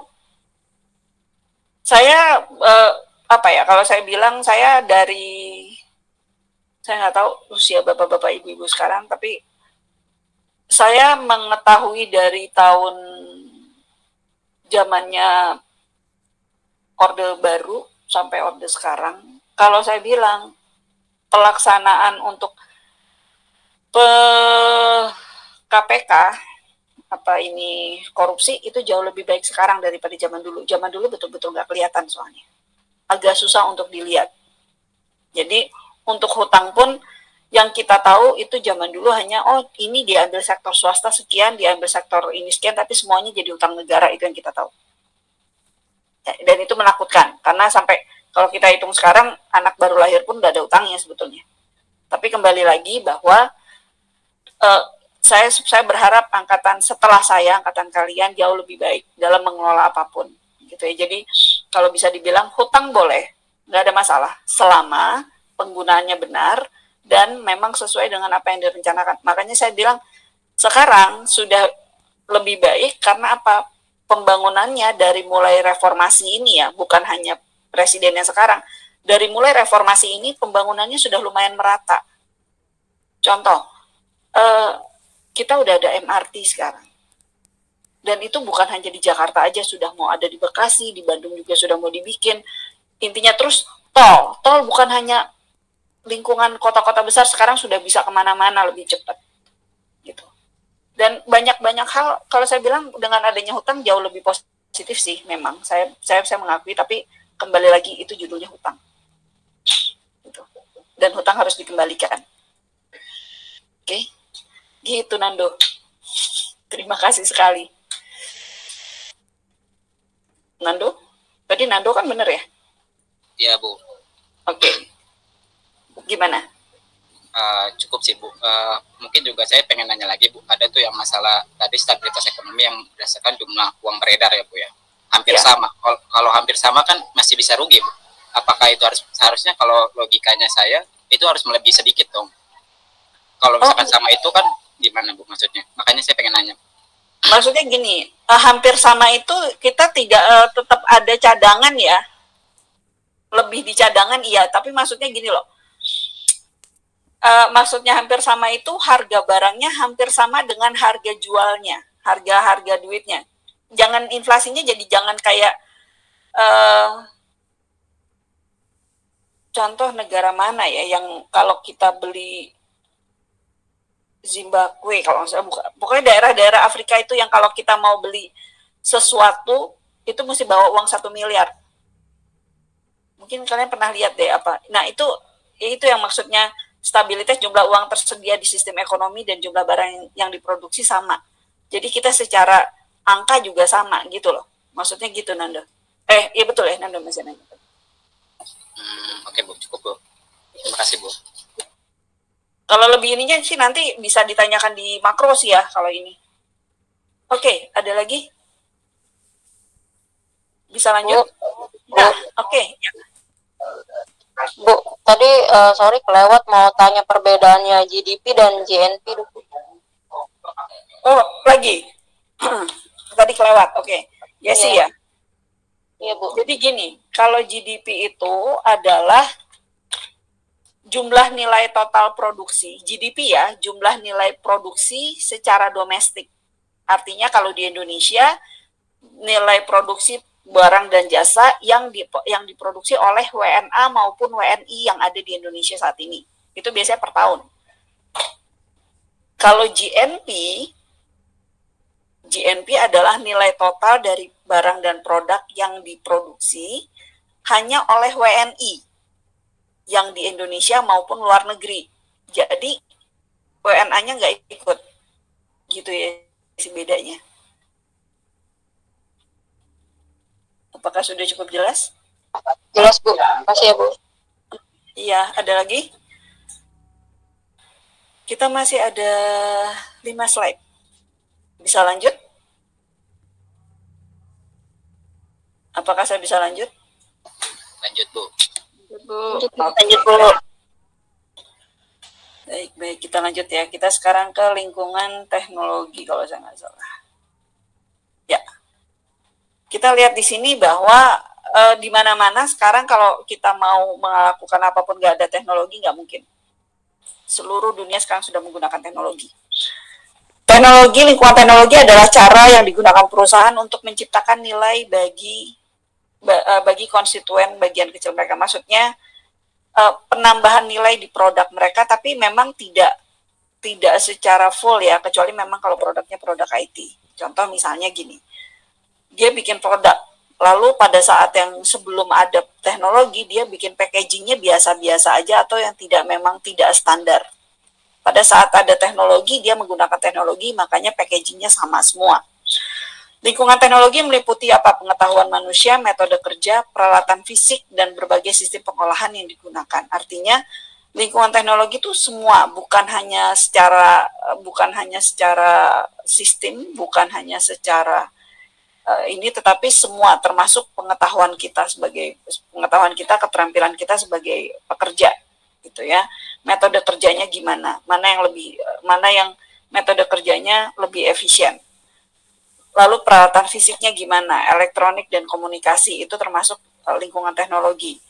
apa ya? Kalau saya bilang saya nggak tahu usia bapak-bapak ibu-ibu sekarang, tapi saya mengetahui dari tahun zamannya Orde Baru sampai Orde sekarang, kalau saya bilang pelaksanaan untuk KPK korupsi itu jauh lebih baik sekarang daripada zaman dulu. Zaman dulu betul-betul nggak kelihatan soalnya, agak susah untuk dilihat. Jadi untuk hutang pun yang kita tahu itu zaman dulu hanya ini diambil sektor swasta sekian, diambil sektor ini sekian, tapi semuanya jadi hutang negara, itu yang kita tahu. Dan itu menakutkan karena sampai kalau kita hitung sekarang anak baru lahir pun udah ada hutangnya sebetulnya. Tapi kembali lagi bahwa saya berharap angkatan kalian jauh lebih baik dalam mengelola apapun, gitu ya. Jadi kalau bisa dibilang hutang boleh, nggak ada masalah selama penggunaannya benar dan memang sesuai dengan apa yang direncanakan. Makanya saya bilang sekarang sudah lebih baik karena apa? Pembangunannya dari mulai reformasi ini ya, bukan hanya presiden yang sekarang, dari mulai reformasi ini pembangunannya sudah lumayan merata. Contoh, kita udah ada MRT sekarang. Dan itu bukan hanya di Jakarta aja, sudah mau ada di Bekasi, di Bandung juga sudah mau dibikin. Intinya terus tol bukan hanya lingkungan kota-kota besar, sekarang sudah bisa kemana-mana lebih cepat. Gitu. Dan banyak hal, kalau saya bilang dengan adanya hutang jauh lebih positif sih memang. Saya mengakui, tapi kembali lagi itu judulnya hutang. Gitu. Dan hutang harus dikembalikan. Oke. Gitu Nando. Terima kasih sekali. Nando? Tadi Nando kan bener ya? Iya, Bu. Oke. Gimana? Cukup sih, Bu. Mungkin juga saya pengen nanya lagi, Bu. Ada tuh yang masalah tadi stabilitas ekonomi yang berdasarkan jumlah uang beredar ya, Bu ya. Hampir sama. Kalau hampir sama kan masih bisa rugi, Bu. Apakah itu seharusnya kalau logikanya saya itu harus melebihi sedikit dong? Kalau misalkan sama itu kan gimana, Bu, maksudnya? Makanya saya pengen nanya. Maksudnya gini, hampir sama itu kita tidak tetap ada cadangan ya. Lebih di cadangan iya, tapi maksudnya gini loh. Maksudnya hampir sama itu harga barangnya hampir sama dengan harga jualnya, harga duitnya. Jangan inflasinya jadi jangan kayak contoh negara mana ya yang kalau kita beli Zimbabwe kalau saya pokoknya daerah-daerah Afrika itu yang kalau kita mau beli sesuatu itu mesti bawa uang 1 miliar. Mungkin kalian pernah lihat deh apa. Nah itu yang maksudnya stabilitas jumlah uang tersedia di sistem ekonomi dan jumlah barang yang diproduksi sama. Jadi kita secara angka juga sama gitu loh. Maksudnya gitu Nando. Iya betul ya Nando masih nanya. Oke, Bu, cukup, Bu. Terima kasih, Bu. Kalau lebih ininya sih nanti bisa ditanyakan di makro sih ya kalau ini. Oke, ada lagi? Bisa lanjut? Nah, oke. Bu, tadi sorry kelewat mau tanya perbedaannya GDP dan GNP. Oh, lagi? Tadi kelewat, oke. Ya sih ya. Iya, Bu. Jadi gini, kalau GDP itu adalah jumlah nilai total produksi, GDP ya, jumlah nilai produksi secara domestik. Artinya kalau di Indonesia, nilai produksi barang dan jasa yang diproduksi oleh WNA maupun WNI yang ada di Indonesia saat ini. Itu biasanya per tahun. Kalau GNP adalah nilai total dari barang dan produk yang diproduksi hanya oleh WNI yang di Indonesia maupun luar negeri. Jadi WNA-nya nggak ikut. Gitu ya si bedanya. Apakah sudah cukup jelas? Jelas, Bu. Makasih ya, Bu. Iya, ada lagi? Kita masih ada 5 slide. Bisa lanjut? Apakah saya bisa lanjut? Lanjut, Bu. Lanjut, Bu. Baik, kita lanjut ya. Kita sekarang ke lingkungan teknologi kalau saya nggak salah. Ya. Kita lihat di sini bahwa di mana-mana sekarang kalau kita mau melakukan apapun nggak ada teknologi nggak mungkin. Seluruh dunia sekarang sudah menggunakan teknologi. Lingkungan teknologi adalah cara yang digunakan perusahaan untuk menciptakan nilai bagi konstituen bagian kecil mereka. Maksudnya penambahan nilai di produk mereka, tapi memang tidak secara full ya, kecuali memang kalau produknya produk IT. Contoh misalnya gini, dia bikin produk, lalu pada saat yang sebelum ada teknologi, dia bikin packagingnya biasa-biasa aja atau yang memang tidak standar. Pada saat ada teknologi, dia menggunakan teknologi, makanya packagingnya sama semua. Lingkungan teknologi meliputi apa? Pengetahuan manusia, metode kerja, peralatan fisik, dan berbagai sistem pengolahan yang digunakan. Artinya, lingkungan teknologi itu semua, bukan hanya secara sistem, bukan hanya secara ini, tetapi semua, termasuk pengetahuan kita, keterampilan kita sebagai pekerja, gitu ya. Metode kerjanya gimana? Mana yang metode kerjanya lebih efisien? Lalu peralatan fisiknya gimana? Elektronik dan komunikasi itu termasuk lingkungan teknologi.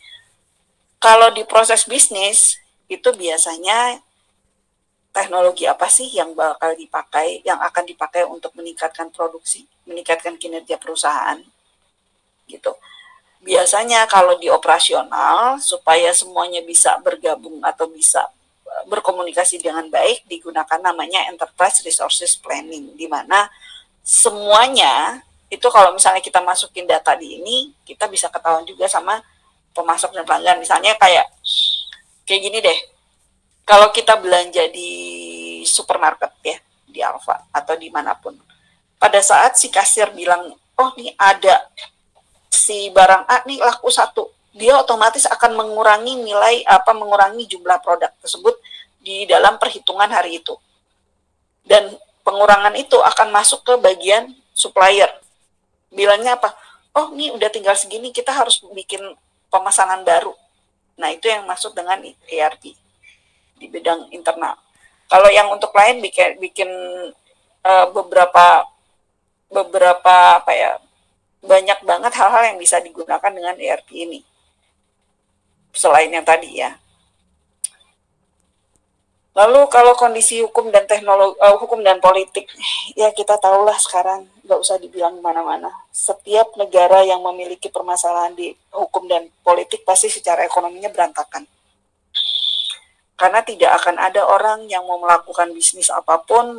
Kalau di proses bisnis itu biasanya teknologi apa sih yang bakal dipakai, yang akan dipakai untuk meningkatkan produksi, meningkatkan kinerja perusahaan, gitu. Biasanya kalau di operasional, supaya semuanya bisa bergabung atau bisa berkomunikasi dengan baik, digunakan namanya Enterprise Resources Planning, di mana semuanya itu kalau misalnya kita masukin data di ini, kita bisa ketahuan juga sama pemasok dan pelanggan. Misalnya kayak gini deh, kalau kita belanja di supermarket ya, di Alfa atau dimanapun, pada saat si kasir bilang, oh nih ada si barang A nih laku 1, dia otomatis akan mengurangi mengurangi jumlah produk tersebut di dalam perhitungan hari itu. Dan pengurangan itu akan masuk ke bagian supplier. Bilangnya apa? Oh nih udah tinggal segini, kita harus bikin pemasangan baru. Nah itu yang masuk dengan ERP di bidang internal. Kalau yang untuk klien bikin beberapa banyak banget hal-hal yang bisa digunakan dengan ERP ini. Selain yang tadi ya. Lalu kalau kondisi hukum dan hukum dan politik, ya kita tahulah sekarang, nggak usah dibilang mana-mana. Setiap negara yang memiliki permasalahan di hukum dan politik pasti secara ekonominya berantakan. Karena tidak akan ada orang yang mau melakukan bisnis apapun,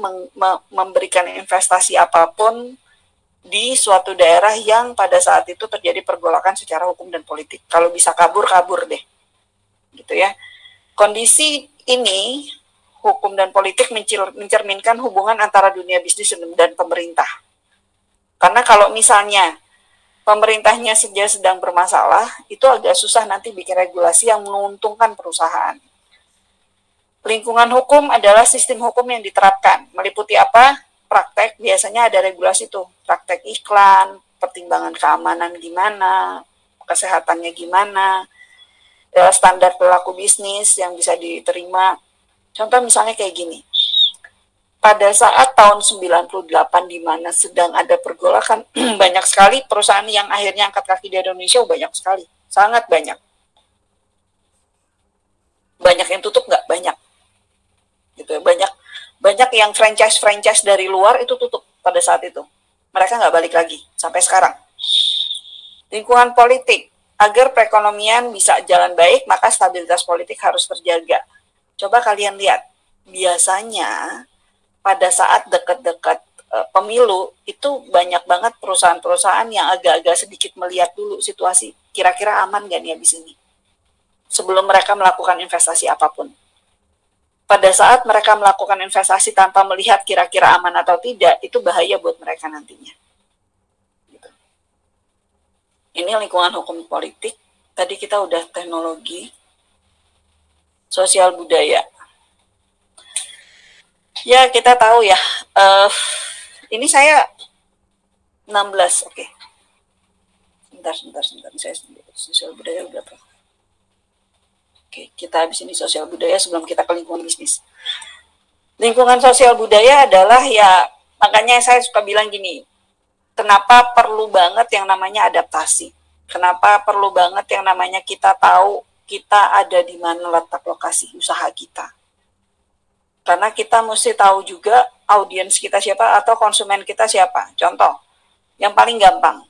memberikan investasi apapun di suatu daerah yang pada saat itu terjadi pergolakan secara hukum dan politik. Kalau bisa kabur deh, gitu ya. Kondisi ini hukum dan politik mencerminkan hubungan antara dunia bisnis dan pemerintah. Karena kalau misalnya pemerintahnya sedang bermasalah, itu agak susah nanti bikin regulasi yang menguntungkan perusahaan. Lingkungan hukum adalah sistem hukum yang diterapkan. Meliputi apa? Praktek, biasanya ada regulasi tuh. Praktek iklan, pertimbangan keamanan gimana, kesehatannya gimana, standar perilaku bisnis yang bisa diterima. Contoh misalnya kayak gini, pada saat tahun 98 di mana sedang ada pergolakan, banyak sekali perusahaan yang akhirnya angkat kaki di Indonesia, banyak sekali, sangat banyak. Banyak yang tutup nggak? Banyak. Gitu, banyak yang franchise dari luar itu tutup pada saat itu. Mereka nggak balik lagi, sampai sekarang. Lingkungan politik, agar perekonomian bisa jalan baik, maka stabilitas politik harus terjaga. Coba kalian lihat, biasanya pada saat dekat-dekat pemilu itu banyak banget perusahaan-perusahaan yang agak-agak sedikit melihat dulu situasi, kira-kira aman nggak nih habis ini, sebelum mereka melakukan investasi apapun. Pada saat mereka melakukan investasi tanpa melihat kira-kira aman atau tidak, itu bahaya buat mereka nantinya. Gitu. Ini lingkungan hukum politik, tadi kita udah teknologi, sosial budaya. Ya, kita tahu ya, ini saya 16, oke. Sebentar, saya sosial budaya udah apa? Oke, kita habis ini sosial budaya sebelum kita ke lingkungan bisnis. Lingkungan sosial budaya adalah ya, makanya saya suka bilang gini, kenapa perlu banget yang namanya adaptasi? Kenapa perlu banget yang namanya kita tahu kita ada di mana letak lokasi usaha kita. Karena kita mesti tahu juga audiens kita siapa atau konsumen kita siapa. Contoh, yang paling gampang.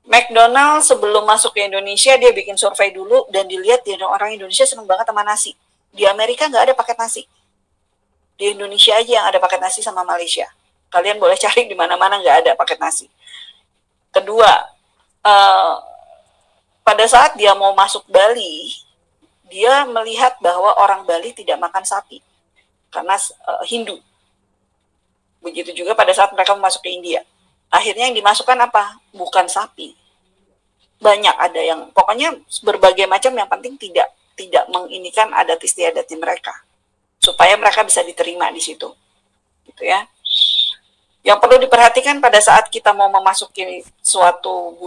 McDonald sebelum masuk ke Indonesia, dia bikin survei dulu dan dilihat orang Indonesia seneng banget sama nasi. Di Amerika nggak ada paket nasi. Di Indonesia aja yang ada paket nasi sama Malaysia. Kalian boleh cari di mana-mana nggak ada paket nasi. Kedua, pada saat dia mau masuk Bali, dia melihat bahwa orang Bali tidak makan sapi karena Hindu. Begitu juga pada saat mereka masuk ke India. Akhirnya yang dimasukkan apa? Bukan sapi. Banyak ada yang, pokoknya berbagai macam, yang penting tidak menginikan adat istiadatnya mereka, supaya mereka bisa diterima di situ. Gitu ya. Yang perlu diperhatikan pada saat kita mau memasuki suatu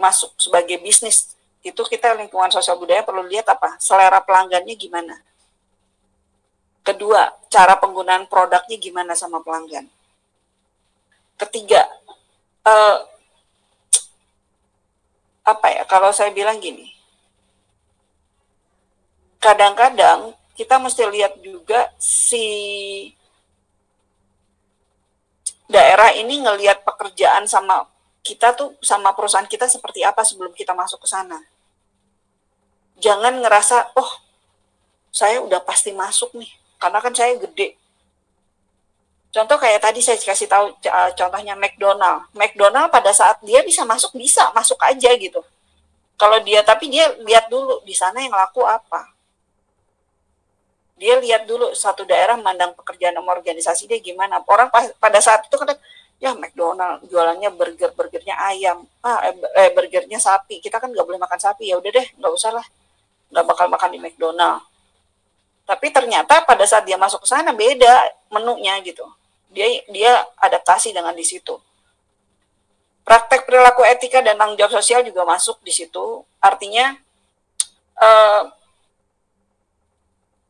masuk sebagai bisnis, itu kita lingkungan sosial budaya perlu lihat apa? Selera pelanggannya gimana? Kedua, cara penggunaan produknya gimana sama pelanggan? Ketiga, apa ya, kalau saya bilang gini, kadang-kadang kita mesti lihat juga si daerah ini ngelihat pekerjaan sama kita tuh, sama perusahaan kita seperti apa sebelum kita masuk ke sana. Jangan ngerasa, oh saya udah pasti masuk nih, karena kan saya gede. Contoh kayak tadi saya kasih tahu contohnya McDonald. McDonald pada saat dia bisa masuk aja gitu. Kalau dia, tapi dia lihat dulu di sana yang laku apa. Dia lihat dulu satu daerah mandang pekerjaan sama organisasi dia gimana. Orang pada saat itu kan, ya McDonald jualannya burgernya ayam, burgernya sapi. Kita kan nggak boleh makan sapi, ya udah deh, nggak usah lah, nggak bakal makan di McDonald. Tapi ternyata pada saat dia masuk ke sana beda menunya gitu. Dia adaptasi dengan di situ. Praktek perilaku etika dan tanggung jawab sosial juga masuk di situ. Artinya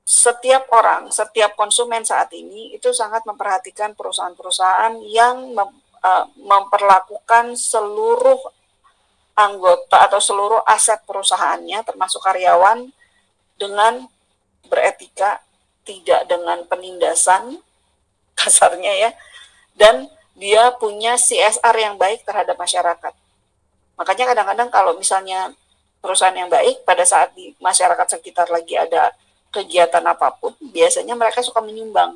setiap orang, setiap konsumen saat ini itu sangat memperhatikan perusahaan-perusahaan yang memperlakukan seluruh anggota atau seluruh aset perusahaannya termasuk karyawan dengan beretika, tidak dengan penindasan kasarnya ya, dan dia punya CSR yang baik terhadap masyarakat. Makanya kadang-kadang kalau misalnya perusahaan yang baik pada saat di masyarakat sekitar lagi ada kegiatan apapun, biasanya mereka suka menyumbang.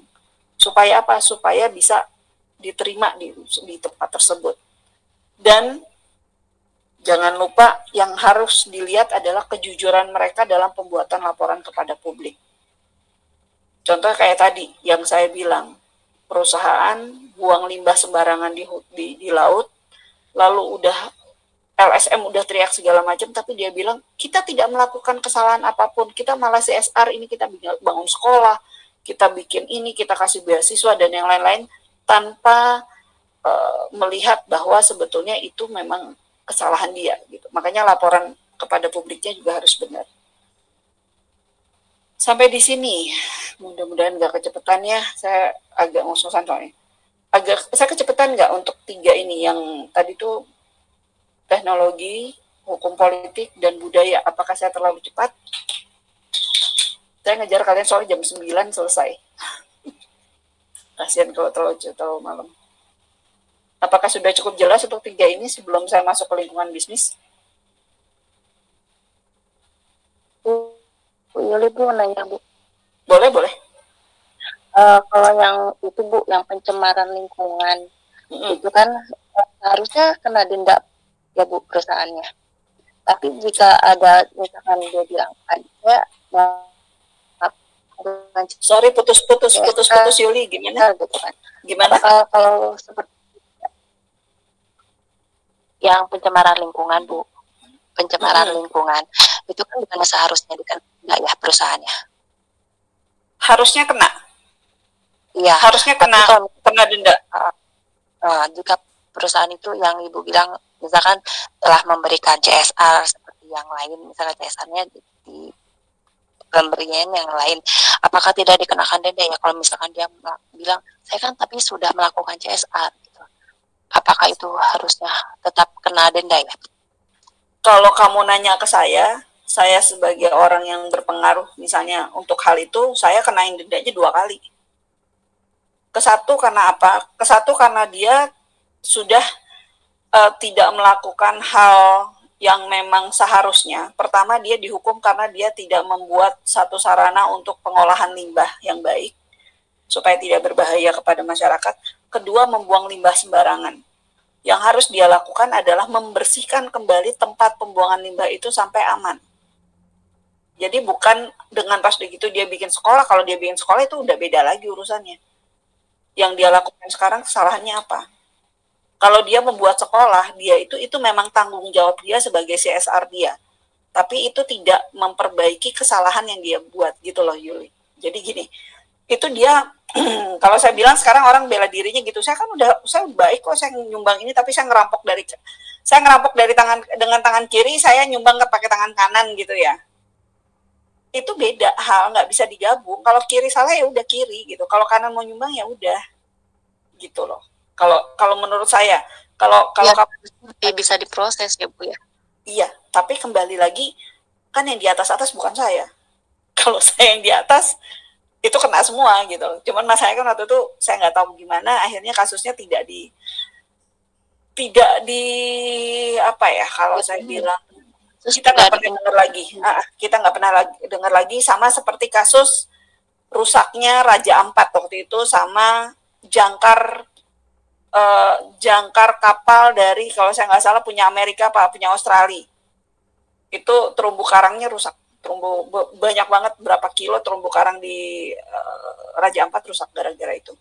Supaya apa? Supaya bisa diterima di tempat tersebut. Dan jangan lupa yang harus dilihat adalah kejujuran mereka dalam pembuatan laporan kepada publik. Contoh kayak tadi yang saya bilang, perusahaan buang limbah sembarangan di laut, lalu LSM udah teriak segala macam, tapi dia bilang kita tidak melakukan kesalahan apapun, kita malah CSR ini, kita bangun sekolah, kita bikin ini, kita kasih beasiswa dan yang lain-lain, tanpa melihat bahwa sebetulnya itu memang kesalahan dia gitu. Makanya laporan kepada publiknya juga harus benar. Sampai di sini, mudah-mudahan nggak kecepatan ya, saya agak ngos-ngosan soalnya. Saya kecepatan nggak untuk 3 ini yang tadi tuh teknologi, hukum politik, dan budaya. Apakah saya terlalu cepat? Saya ngejar kalian soal jam 9 selesai. Kasihan kalau terlalu malam. Apakah sudah cukup jelas untuk 3 ini sebelum saya masuk ke lingkungan bisnis? Bu Yuli, Bu nanya, Bu. Boleh. Kalau yang itu, Bu, yang pencemaran lingkungan, itu kan harusnya kena denda ya, Bu, perusahaannya. Tapi jika ada, misalkan dia bilang, ada, sorry, putus Yuli, gimana? Gitu kan. Gimana? Kalau seperti yang pencemaran lingkungan, Bu, pencemaran lingkungan, itu kan bukan seharusnya dikena ya perusahaannya. Harusnya kena. Iya. Harusnya kena denda. Jika perusahaan itu yang Ibu bilang, misalkan telah memberikan CSR seperti yang lain, misalkan CSR-nya di pemberian yang lain, apakah tidak dikenakan denda ya? Kalau misalkan dia bilang, saya kan tapi sudah melakukan CSR, gitu. Apakah itu harusnya tetap kena denda ya? Kalau kamu nanya ke saya sebagai orang yang berpengaruh, misalnya untuk hal itu, saya kenain dendanya 2 kali. Kesatu karena apa? Kesatu karena dia sudah tidak melakukan hal yang memang seharusnya. Pertama, dia dihukum karena dia tidak membuat satu sarana untuk pengolahan limbah yang baik, supaya tidak berbahaya kepada masyarakat. Kedua, membuang limbah sembarangan. Yang harus dia lakukan adalah membersihkan kembali tempat pembuangan limbah itu sampai aman. Jadi bukan dengan pas begitu dia bikin sekolah, kalau dia bikin sekolah itu udah beda lagi urusannya. Yang dia lakukan sekarang kesalahannya apa? Kalau dia membuat sekolah, dia itu memang tanggung jawab dia sebagai CSR dia. Tapi itu tidak memperbaiki kesalahan yang dia buat gitu loh, Yuli. Jadi gini, itu dia kalau saya bilang sekarang orang bela dirinya gitu, saya baik kok, saya nyumbang ini, tapi saya ngerampok dari tangan dengan tangan kiri, saya nyumbang pakai tangan kanan gitu ya. Itu beda hal, nggak bisa digabung. Kalau kiri salah ya udah kiri gitu, kalau kanan mau nyumbang ya udah gitu loh. Kalau menurut saya, kalau ya, bisa diproses ya, Bu ya. Iya, tapi kembali lagi, kan yang di atas-atas bukan saya. Kalau saya yang di atas, itu kena semua gitu. Cuman masalahnya kan waktu itu saya nggak tahu gimana, akhirnya kasusnya tidak di apa ya, kalau saya bilang, kita nggak pernah dengar lagi. Kita nggak pernah dengar lagi, sama seperti kasus rusaknya Raja Ampat waktu itu, sama jangkar kapal dari, kalau saya nggak salah, punya Amerika apa punya Australia, itu terumbu karangnya rusak, banyak banget, berapa kilo terumbu karang di Raja Ampat rusak gara-gara itu.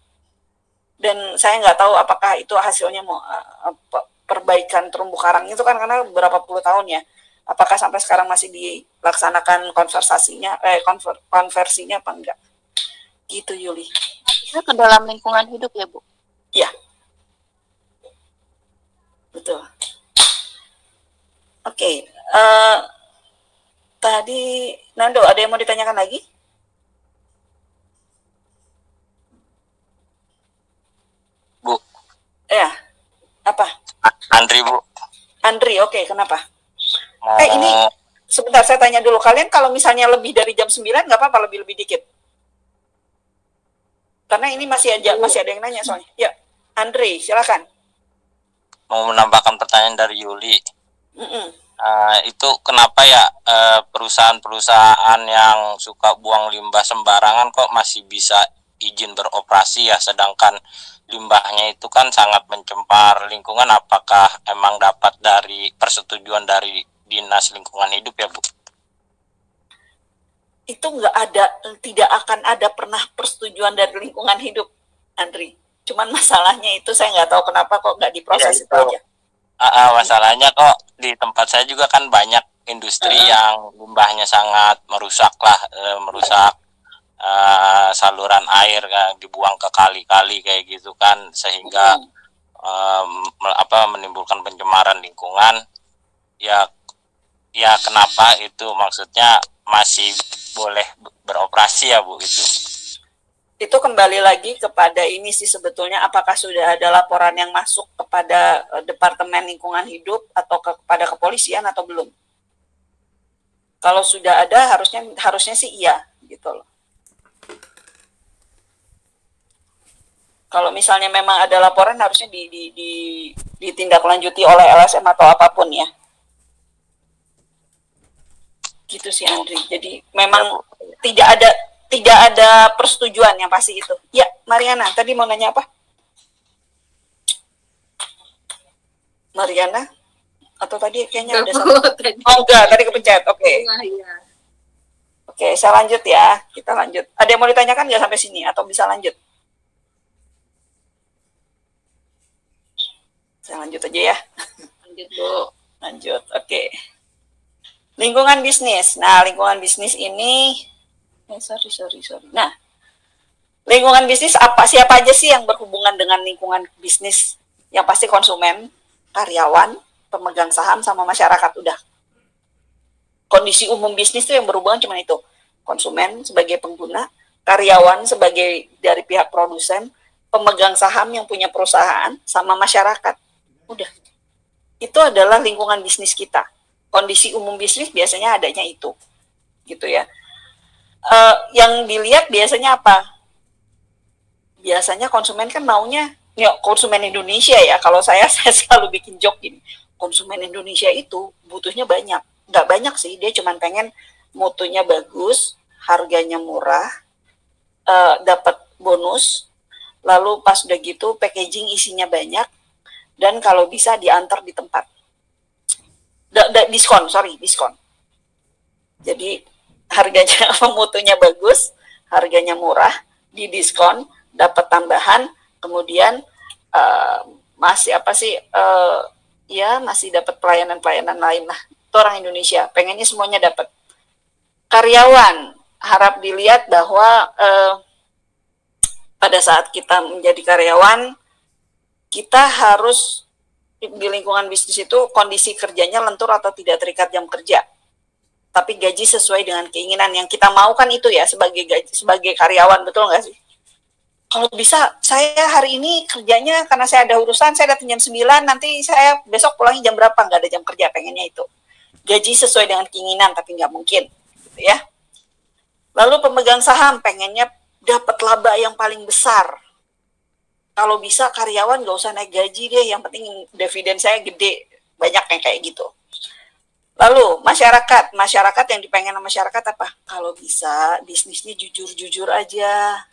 Dan saya nggak tahu apakah itu hasilnya mau perbaikan terumbu karang itu kan, karena berapa puluh tahun ya, apakah sampai sekarang masih dilaksanakan konversinya apa enggak gitu, Yuli. Itu ke dalam lingkungan hidup ya, Bu? Iya, betul. Oke, tadi Nando ada yang mau ditanyakan lagi? Bu. Ya, apa? Andri, Bu. Andri, oke, kenapa? Ini sebentar saya tanya dulu, kalian kalau misalnya lebih dari jam 9 nggak apa-apa, lebih dikit? Karena ini masih ada yang nanya soalnya. Ya, Andri, silakan. Mau menambahkan pertanyaan dari Yuli. Itu kenapa ya perusahaan-perusahaan yang suka buang limbah sembarangan kok masih bisa izin beroperasi ya, sedangkan limbahnya itu kan sangat mencemar lingkungan? Apakah emang dapat dari persetujuan dari Dinas Lingkungan Hidup ya, Bu? Itu tidak akan ada pernah persetujuan dari lingkungan hidup, Andri. Cuman masalahnya itu saya nggak tahu kenapa kok nggak diproses ya, itu aja. Masalahnya kok di tempat saya juga kan banyak industri yang limbahnya sangat merusak saluran air, dibuang ke kali-kali kayak gitu kan, sehingga menimbulkan pencemaran lingkungan. Ya kenapa itu maksudnya masih boleh beroperasi ya, Bu, itu? Itu kembali lagi kepada ini sih sebetulnya, apakah sudah ada laporan yang masuk kepada Departemen Lingkungan Hidup atau kepada kepolisian atau belum? Kalau sudah ada, harusnya sih iya gitu loh. Kalau misalnya memang ada laporan, harusnya ditindaklanjuti oleh LSM atau apapun ya. Gitu sih, Andri. Jadi memang tidak ada persetujuan yang pasti itu. Ya, Mariana, tadi mau nanya apa? Mariana? Atau tadi kayaknya ada satu? Oh enggak, tadi kepencet. Oke. Oke, saya lanjut ya. Kita lanjut. Ada yang mau ditanyakan nggak sampai sini? Atau bisa lanjut? Saya lanjut aja ya. Lanjut, Bu. Lanjut, oke. Lingkungan bisnis. Nah, lingkungan bisnis ini, sorry. Nah, lingkungan bisnis siapa aja sih yang berhubungan dengan lingkungan bisnis? Yang pasti konsumen, karyawan, pemegang saham, sama masyarakat. Udah. Kondisi umum bisnis itu yang berhubungan cuma itu. Konsumen sebagai pengguna, karyawan sebagai dari pihak produsen, pemegang saham yang punya perusahaan, sama masyarakat. Udah. Itu adalah lingkungan bisnis kita. Kondisi umum bisnis biasanya adanya itu. Gitu ya. Yang dilihat biasanya apa? Biasanya konsumen kan maunya, ya konsumen Indonesia ya, kalau saya selalu bikin joke gini, konsumen Indonesia itu butuhnya banyak. Nggak banyak sih, dia cuma pengen mutunya bagus, harganya murah, dapat bonus, lalu pas udah gitu packaging isinya banyak, dan kalau bisa diantar di tempat. Diskon. Jadi harganya mutunya bagus, harganya murah, didiskon, dapat tambahan, kemudian masih masih dapat pelayanan lain lah. Itu orang Indonesia, pengennya semuanya dapat. Karyawan harap dilihat bahwa pada saat kita menjadi karyawan, kita harus di lingkungan bisnis itu kondisi kerjanya lentur atau tidak terikat jam kerja, tapi gaji sesuai dengan keinginan yang kita mau kan itu ya, sebagai karyawan, betul nggak sih? Kalau bisa saya hari ini kerjanya karena saya ada urusan, saya datang jam 9, nanti saya besok pulangnya jam berapa, nggak ada jam kerja, pengennya itu. gaji sesuai dengan keinginan, tapi nggak mungkin, gitu ya. Lalu pemegang saham pengennya dapat laba yang paling besar. Kalau bisa karyawan nggak usah naik gaji deh, yang penting dividen saya gede, banyak yang kayak gitu. Lalu masyarakat yang dipengen sama masyarakat apa? Kalau bisa bisnisnya jujur-jujur aja,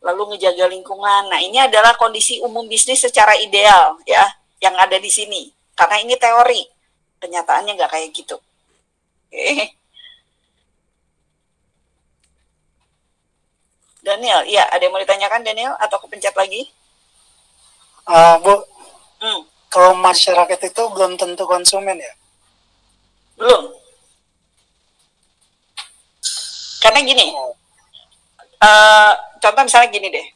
lalu ngejaga lingkungan. Nah, ini adalah kondisi umum bisnis secara ideal ya, yang ada di sini. Karena ini teori, kenyataannya nggak kayak gitu. Daniel, ya ada yang mau ditanyakan Daniel atau kepencet lagi? Bu, kalau masyarakat itu belum tentu konsumen ya? Belum. Karena gini, contoh misalnya gini deh,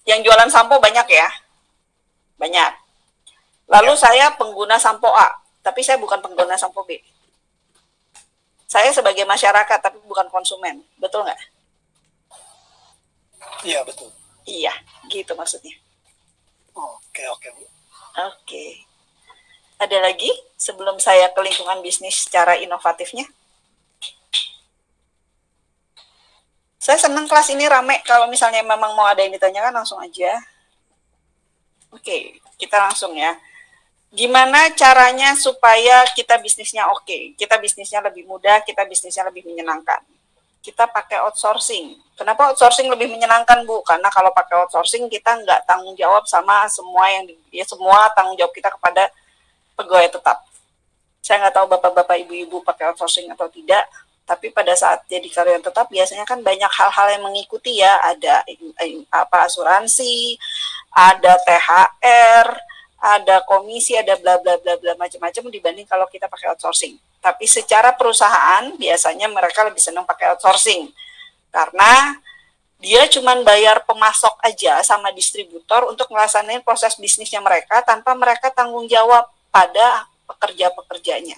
yang jualan sampo banyak ya, banyak. Lalu saya pengguna sampo A, tapi saya bukan pengguna sampo B. Saya sebagai masyarakat, tapi bukan konsumen, betul nggak? Iya, betul. Iya, gitu maksudnya. Oke, Bu. Oke. Ada lagi sebelum saya ke lingkungan bisnis secara inovatifnya? Saya senang kelas ini rame. Kalau misalnya memang mau ada yang ditanyakan langsung aja. Oke, kita langsung ya. Gimana caranya supaya kita bisnisnya oke? Kita bisnisnya lebih mudah, kita bisnisnya lebih menyenangkan. Kita pakai outsourcing. Kenapa outsourcing lebih menyenangkan, Bu? Karena kalau pakai outsourcing kita nggak tanggung jawab sama semua semua tanggung jawab kita kepada pegawai tetap. Saya nggak tahu bapak-bapak, ibu-ibu pakai outsourcing atau tidak, tapi pada saat jadi karyawan tetap biasanya kan banyak hal-hal yang mengikuti ya, ada asuransi, ada THR, ada komisi, ada bla bla bla bla macam-macam dibanding kalau kita pakai outsourcing. Tapi secara perusahaan biasanya mereka lebih senang pakai outsourcing karena dia cuma bayar pemasok aja sama distributor untuk melaksanakan proses bisnisnya mereka tanpa mereka tanggung jawab pada pekerja-pekerjanya.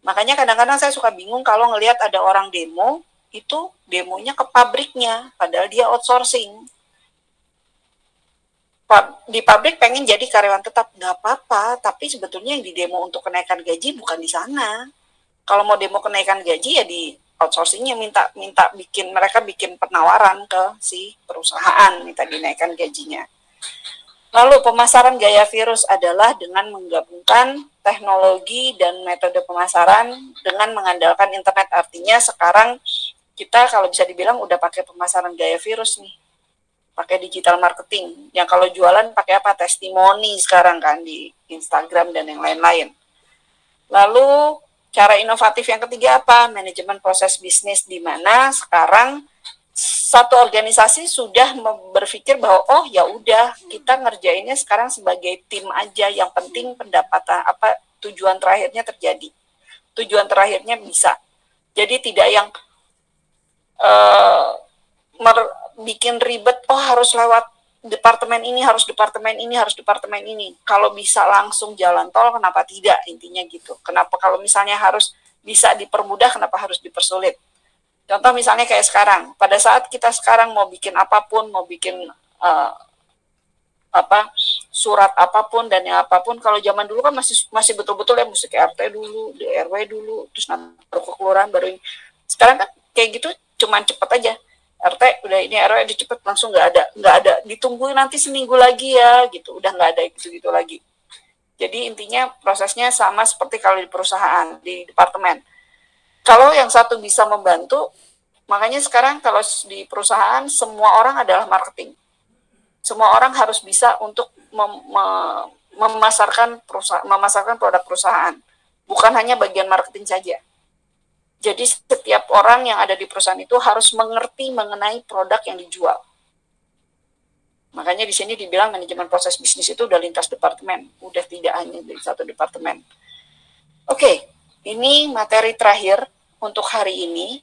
Makanya kadang-kadang saya suka bingung kalau ngelihat ada orang demo, itu demonya ke pabriknya, padahal dia outsourcing. Di pabrik pengen jadi karyawan tetap, nggak apa-apa, tapi sebetulnya yang di demo untuk kenaikan gaji bukan di sana. Kalau mau demo kenaikan gaji ya di outsourcingnya mereka bikin penawaran ke si perusahaan, minta dinaikkan gajinya. Lalu pemasaran gaya virus adalah dengan menggabungkan teknologi dan metode pemasaran dengan mengandalkan internet. Artinya sekarang kita kalau bisa dibilang udah pakai pemasaran gaya virus nih, pakai digital marketing. Yang kalau jualan pakai apa? Testimoni sekarang kan di Instagram dan yang lain-lain. Lalu cara inovatif yang ketiga apa? Manajemen proses bisnis, di mana sekarang satu organisasi sudah berpikir bahwa oh ya udah kita ngerjainnya sekarang sebagai tim aja, yang penting pendapatan tujuan terakhirnya terjadi, tujuan terakhirnya bisa. Jadi tidak yang bikin ribet, oh harus lewat departemen ini, harus departemen ini, harus departemen ini. Kalau bisa langsung jalan tol, kenapa tidak? Intinya gitu. Kenapa kalau misalnya harus bisa dipermudah, kenapa harus dipersulit? Contoh misalnya kayak sekarang, pada saat kita sekarang mau bikin apapun, mau bikin surat apapun dan yang apapun, kalau zaman dulu kan masih betul-betul ya mesti ke RT dulu, di RW dulu, terus nanti baru ke kelurahan, baru ini. Sekarang kan kayak gitu cuman cepet aja. RT udah ini, RW cepet langsung nggak ada, ditungguin nanti seminggu lagi ya gitu, udah nggak ada gitu lagi. Jadi intinya prosesnya sama seperti kalau di perusahaan, di departemen. Kalau yang satu bisa membantu, makanya sekarang kalau di perusahaan semua orang adalah marketing. Semua orang harus bisa untuk memasarkan produk perusahaan, bukan hanya bagian marketing saja. Jadi setiap orang yang ada di perusahaan itu harus mengerti mengenai produk yang dijual. Makanya di sini dibilang manajemen proses bisnis itu udah lintas departemen, udah tidak hanya dari satu departemen. Oke, ini materi terakhir untuk hari ini.